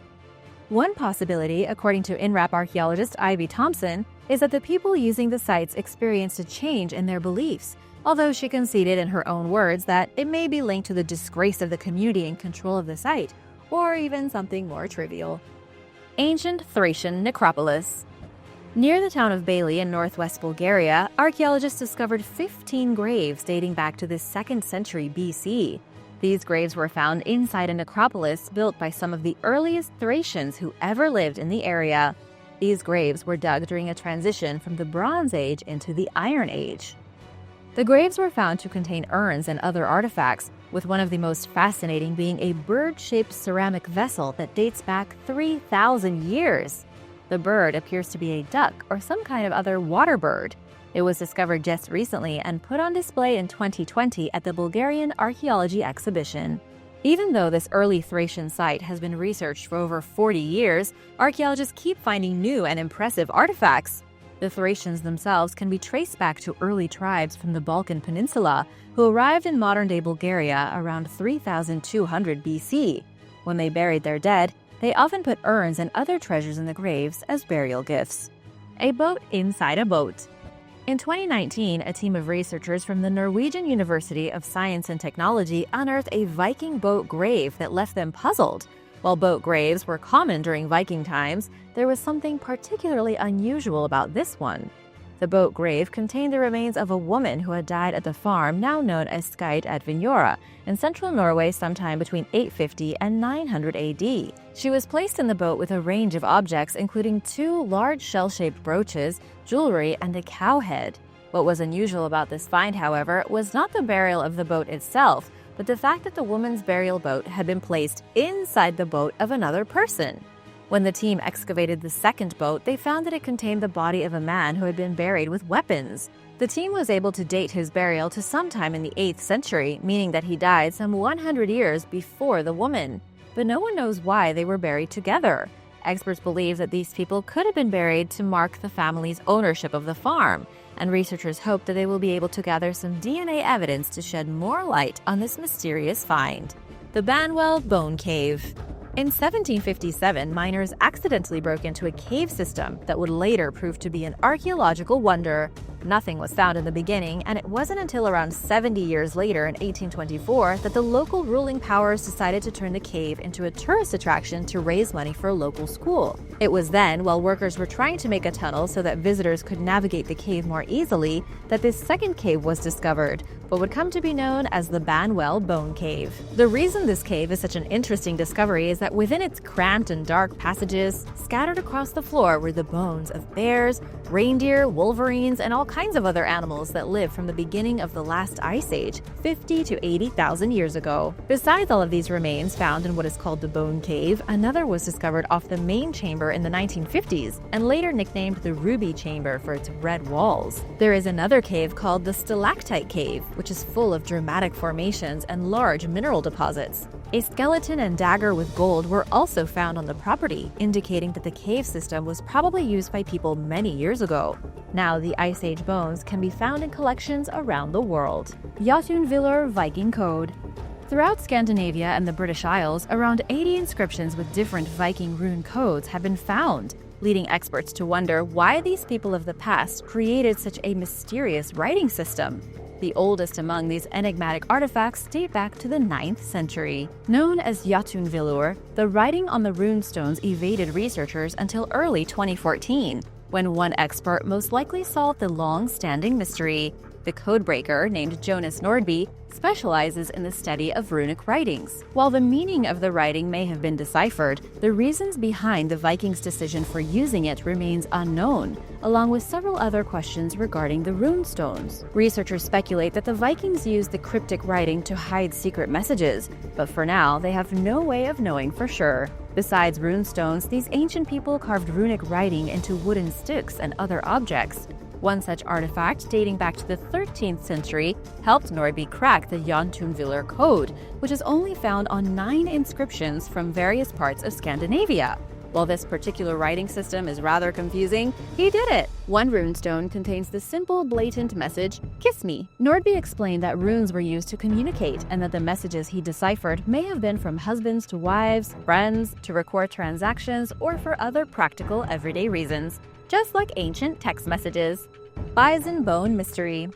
[SPEAKER 1] One possibility, according to INRAP archaeologist Ivy Thompson, is that the people using the sites experienced a change in their beliefs, although she conceded in her own words that it may be linked to the disgrace of the community in control of the site, or even something more trivial. Ancient Thracian Necropolis. Near the town of Bailey in northwest Bulgaria, archaeologists discovered 15 graves dating back to the 2nd century BC. These graves were found inside a necropolis built by some of the earliest Thracians who ever lived in the area. These graves were dug during a transition from the Bronze Age into the Iron Age. The graves were found to contain urns and other artifacts, with one of the most fascinating being a bird-shaped ceramic vessel that dates back 3,000 years. The bird appears to be a duck or some kind of other water bird. It was discovered just recently and put on display in 2020 at the Bulgarian Archaeology Exhibition. Even though this early Thracian site has been researched for over 40 years, archaeologists keep finding new and impressive artifacts. The Thracians themselves can be traced back to early tribes from the Balkan Peninsula who arrived in modern-day Bulgaria around 3200 BC. When they buried their dead, they often put urns and other treasures in the graves as burial gifts. A boat inside a boat. In 2019, a team of researchers from the Norwegian University of Science and Technology unearthed a Viking boat grave that left them puzzled. While boat graves were common during Viking times, there was something particularly unusual about this one. The boat grave contained the remains of a woman who had died at the farm now known as Skeid at Vinjora in central Norway sometime between 850 and 900 AD. She was placed in the boat with a range of objects including 2 large shell-shaped brooches, jewelry, and a cow head. What was unusual about this find, however, was not the burial of the boat itself, but the fact that the woman's burial boat had been placed inside the boat of another person. When the team excavated the second boat, they found that it contained the body of a man who had been buried with weapons. The team was able to date his burial to sometime in the 8th century, meaning that he died some 100 years before the woman. But no one knows why they were buried together. Experts believe that these people could have been buried to mark the family's ownership of the farm, and researchers hope that they will be able to gather some DNA evidence to shed more light on this mysterious find. The Banwell Bone Cave. In 1757, miners accidentally broke into a cave system that would later prove to be an archaeological wonder. Nothing was found in the beginning, and it wasn't until around 70 years later in 1824 that the local ruling powers decided to turn the cave into a tourist attraction to raise money for a local school. It was then, while workers were trying to make a tunnel so that visitors could navigate the cave more easily, that this second cave was discovered, what would come to be known as the Banwell Bone Cave. The reason this cave is such an interesting discovery is that within its cramped and dark passages, scattered across the floor were the bones of bears, reindeer, wolverines, and all kinds of other animals that lived from the beginning of the last ice age, 50 to 80,000 years ago. Besides all of these remains found in what is called the Bone Cave, another was discovered off the main chamber in the 1950s, and later nicknamed the Ruby Chamber for its red walls. There is another cave called the Stalactite Cave, which is full of dramatic formations and large mineral deposits. A skeleton and dagger with gold were also found on the property, indicating that the cave system was probably used by people many years ago. Now, the Ice Age bones can be found in collections around the world. Jotunvillur Viking Code. Throughout Scandinavia and the British Isles, around 80 inscriptions with different Viking rune codes have been found, leading experts to wonder why these people of the past created such a mysterious writing system. The oldest among these enigmatic artifacts date back to the 9th century. Known as Jotunvillur, the writing on the runestones evaded researchers until early 2014, when one expert most likely solved the long-standing mystery. The codebreaker, named Jonas Nordby, specializes in the study of runic writings. While the meaning of the writing may have been deciphered, the reasons behind the Vikings' decision for using it remains unknown, along with several other questions regarding the rune stones. Researchers speculate that the Vikings used the cryptic writing to hide secret messages, but for now, they have no way of knowing for sure. Besides rune stones, these ancient people carved runic writing into wooden sticks and other objects. One such artifact, dating back to the 13th century, helped Nordby crack the Jotunviller Code, which is only found on 9 inscriptions from various parts of Scandinavia. While this particular writing system is rather confusing, he did it! One runestone contains the simple, blatant message, "Kiss me." Nordby explained that runes were used to communicate, and that the messages he deciphered may have been from husbands to wives, friends, to record transactions, or for other practical, everyday reasons, just like ancient text messages. Bison Bone Mystery.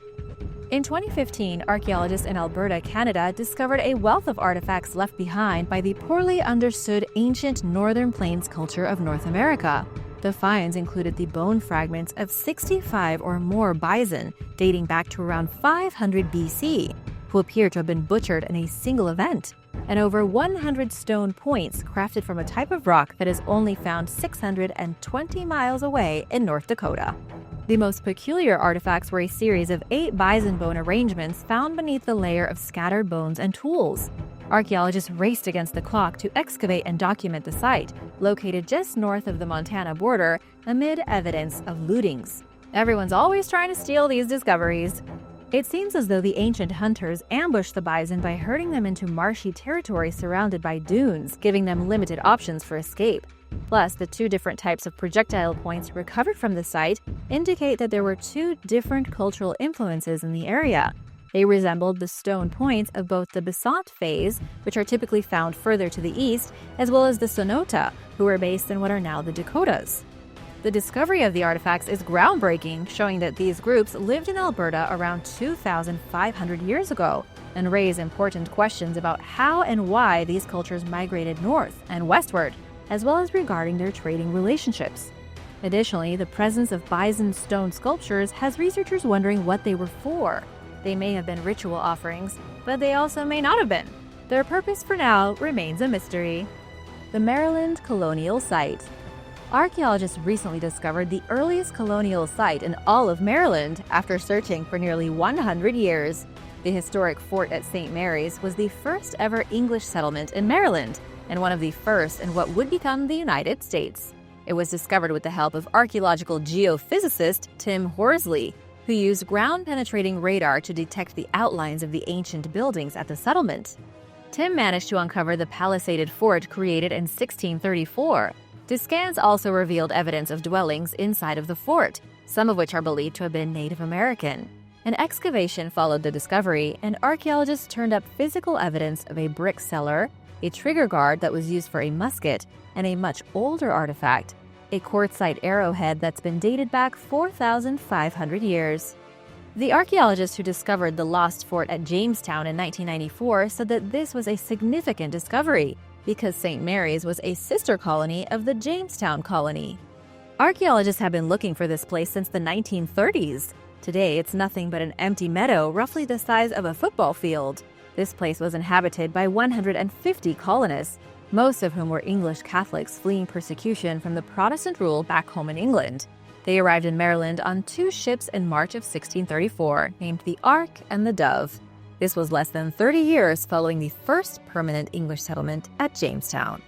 [SPEAKER 1] In 2015, archaeologists in Alberta, Canada, discovered a wealth of artifacts left behind by the poorly understood ancient Northern Plains culture of North America. The finds included the bone fragments of 65 or more bison dating back to around 500 BC, who appear to have been butchered in a single event, and over 100 stone points crafted from a type of rock that is only found 620 miles away in North Dakota. The most peculiar artifacts were a series of 8 bison bone arrangements found beneath the layer of scattered bones and tools. Archaeologists raced against the clock to excavate and document the site, located just north of the Montana border, amid evidence of lootings. Everyone's always trying to steal these discoveries. It seems as though the ancient hunters ambushed the bison by herding them into marshy territory surrounded by dunes, giving them limited options for escape. Plus, the 2 different types of projectile points recovered from the site indicate that there were 2 different cultural influences in the area. They resembled the stone points of both the Basant phase, which are typically found further to the east, as well as the Sonota, who were based in what are now the Dakotas. The discovery of the artifacts is groundbreaking, showing that these groups lived in Alberta around 2,500 years ago, and raise important questions about how and why these cultures migrated north and westward, as well as regarding their trading relationships. Additionally, the presence of bison stone sculptures has researchers wondering what they were for. They may have been ritual offerings, but they also may not have been. Their purpose for now remains a mystery. The Maryland Colonial Site. Archaeologists recently discovered the earliest colonial site in all of Maryland after searching for nearly 100 years. The historic fort at St. Mary's was the first ever English settlement in Maryland, and one of the first in what would become the United States. It was discovered with the help of archaeological geophysicist Tim Horsley, who used ground-penetrating radar to detect the outlines of the ancient buildings at the settlement. Tim managed to uncover the palisaded fort created in 1634. The scans also revealed evidence of dwellings inside of the fort, some of which are believed to have been Native American. An excavation followed the discovery, and archaeologists turned up physical evidence of a brick cellar, a trigger guard that was used for a musket, and a much older artifact, a quartzite arrowhead that's been dated back 4,500 years. The archaeologist who discovered the lost fort at Jamestown in 1994 said that this was a significant discovery because St. Mary's was a sister colony of the Jamestown colony. Archaeologists have been looking for this place since the 1930s. Today, it's nothing but an empty meadow roughly the size of a football field. This place was inhabited by 150 colonists, most of whom were English Catholics fleeing persecution from the Protestant rule back home in England. They arrived in Maryland on 2 ships in March of 1634, named the Ark and the Dove. This was less than 30 years following the first permanent English settlement at Jamestown.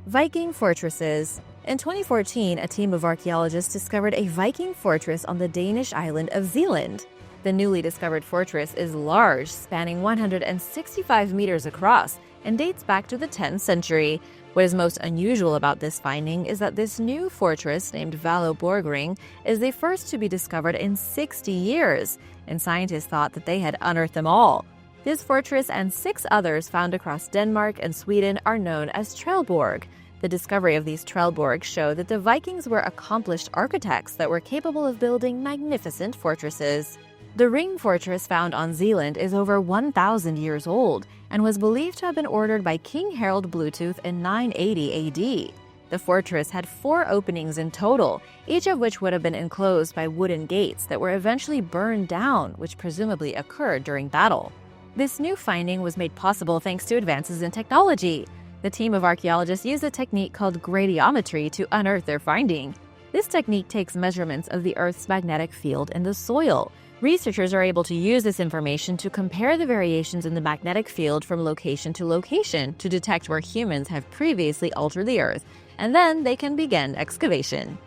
[SPEAKER 1] Viking fortresses. In 2014, a team of archaeologists discovered a Viking fortress on the Danish island of Zealand. The newly discovered fortress is large, spanning 165 meters across, and dates back to the 10th century. What is most unusual about this finding is that this new fortress, named Valloborgring, is the first to be discovered in 60 years, and scientists thought that they had unearthed them all. This fortress and 6 others found across Denmark and Sweden are known as Trelleborg. The discovery of these Trelleborg showed that the Vikings were accomplished architects that were capable of building magnificent fortresses. The ring fortress found on Zealand is over 1,000 years old and was believed to have been ordered by King Harold Bluetooth in 980 AD. The fortress had 4 openings in total, each of which would have been enclosed by wooden gates that were eventually burned down, which presumably occurred during battle. This new finding was made possible thanks to advances in technology. The team of archaeologists used a technique called gradiometry to unearth their finding. This technique takes measurements of the Earth's magnetic field in the soil. Researchers are able to use this information to compare the variations in the magnetic field from location to location to detect where humans have previously altered the Earth, and then they can begin excavation.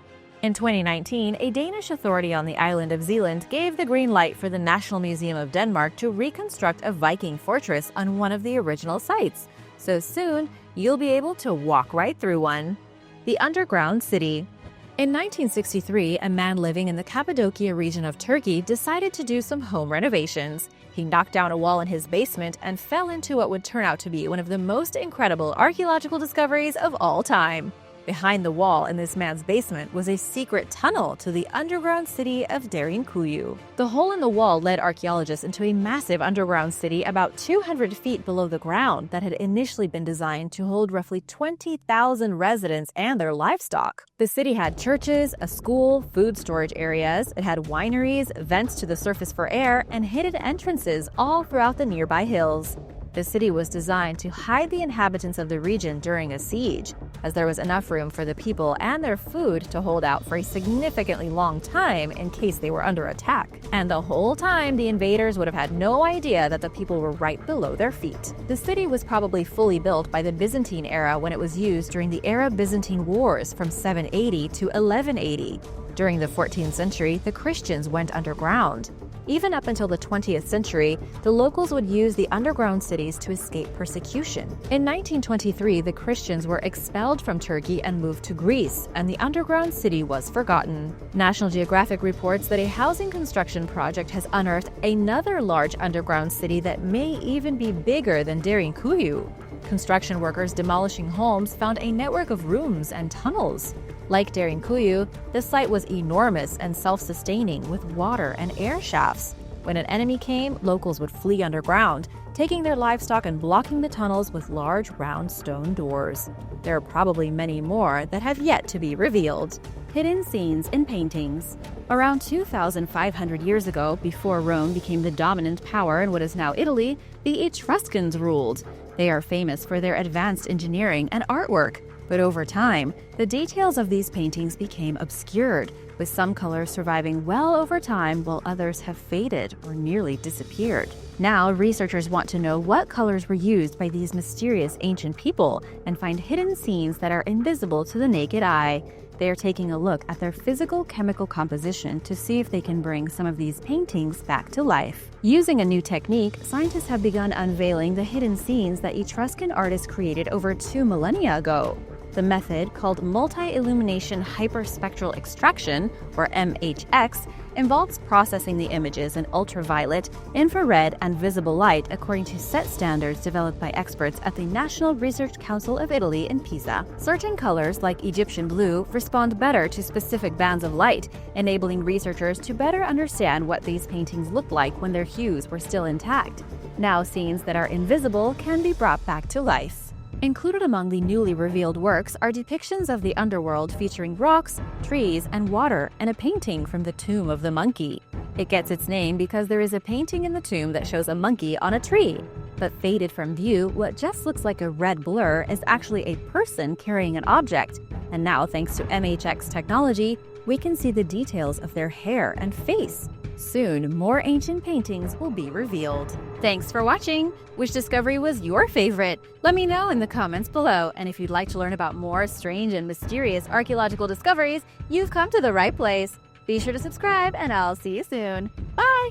[SPEAKER 1] In 2019, a Danish authority on the island of Zealand gave the green light for the National Museum of Denmark to reconstruct a Viking fortress on one of the original sites. So soon, you'll be able to walk right through one. The Underground City. In 1963, a man living in the Cappadocia region of Turkey decided to do some home renovations. He knocked down a wall in his basement and fell into what would turn out to be one of the most incredible archaeological discoveries of all time. Behind the wall in this man's basement was a secret tunnel to the underground city of Derinkuyu. The hole in the wall led archaeologists into a massive underground city about 200 feet below the ground that had initially been designed to hold roughly 20,000 residents and their livestock. The city had churches, a school, food storage areas, it had wineries, vents to the surface for air, and hidden entrances all throughout the nearby hills. The city was designed to hide the inhabitants of the region during a siege, as there was enough room for the people and their food to hold out for a significantly long time in case they were under attack. And the whole time, the invaders would have had no idea that the people were right below their feet. The city was probably fully built by the Byzantine era when it was used during the Arab-Byzantine Wars from 780 to 1180. During the 14th century, the Christians went underground. Even up until the 20th century, the locals would use the underground cities to escape persecution. In 1923, the Christians were expelled from Turkey and moved to Greece, and the underground city was forgotten. National Geographic reports that a housing construction project has unearthed another large underground city that may even be bigger than Derinkuyu. Construction workers demolishing homes found a network of rooms and tunnels. Like Derinkuyu, the site was enormous and self-sustaining with water and air shafts. When an enemy came, locals would flee underground, taking their livestock and blocking the tunnels with large round stone doors. There are probably many more that have yet to be revealed. Hidden scenes in paintings. Around 2,500 years ago, before Rome became the dominant power in what is now Italy, the Etruscans ruled. They are famous for their advanced engineering and artwork. But over time, the details of these paintings became obscured, with some colors surviving well over time while others have faded or nearly disappeared. Now, researchers want to know what colors were used by these mysterious ancient people and find hidden scenes that are invisible to the naked eye. They are taking a look at their physical-chemical composition to see if they can bring some of these paintings back to life. Using a new technique, scientists have begun unveiling the hidden scenes that Etruscan artists created over 2 millennia ago. The method, called multi-illumination hyperspectral extraction, or MHX, involves processing the images in ultraviolet, infrared, and visible light according to set standards developed by experts at the National Research Council of Italy in Pisa. Certain colors, like Egyptian blue, respond better to specific bands of light, enabling researchers to better understand what these paintings looked like when their hues were still intact. Now, scenes that are invisible can be brought back to life. Included among the newly revealed works are depictions of the underworld featuring rocks, trees, and water, and a painting from the Tomb of the Monkey. It gets its name because there is a painting in the tomb that shows a monkey on a tree. But faded from view, what just looks like a red blur is actually a person carrying an object. And now, thanks to MHX technology, we can see the details of their hair and face. Soon, more ancient paintings will be revealed. Thanks for watching! Which discovery was your favorite? Let me know in the comments below. And if you'd like to learn about more strange and mysterious archaeological discoveries, you've come to the right place. Be sure to subscribe, and I'll see you soon. Bye!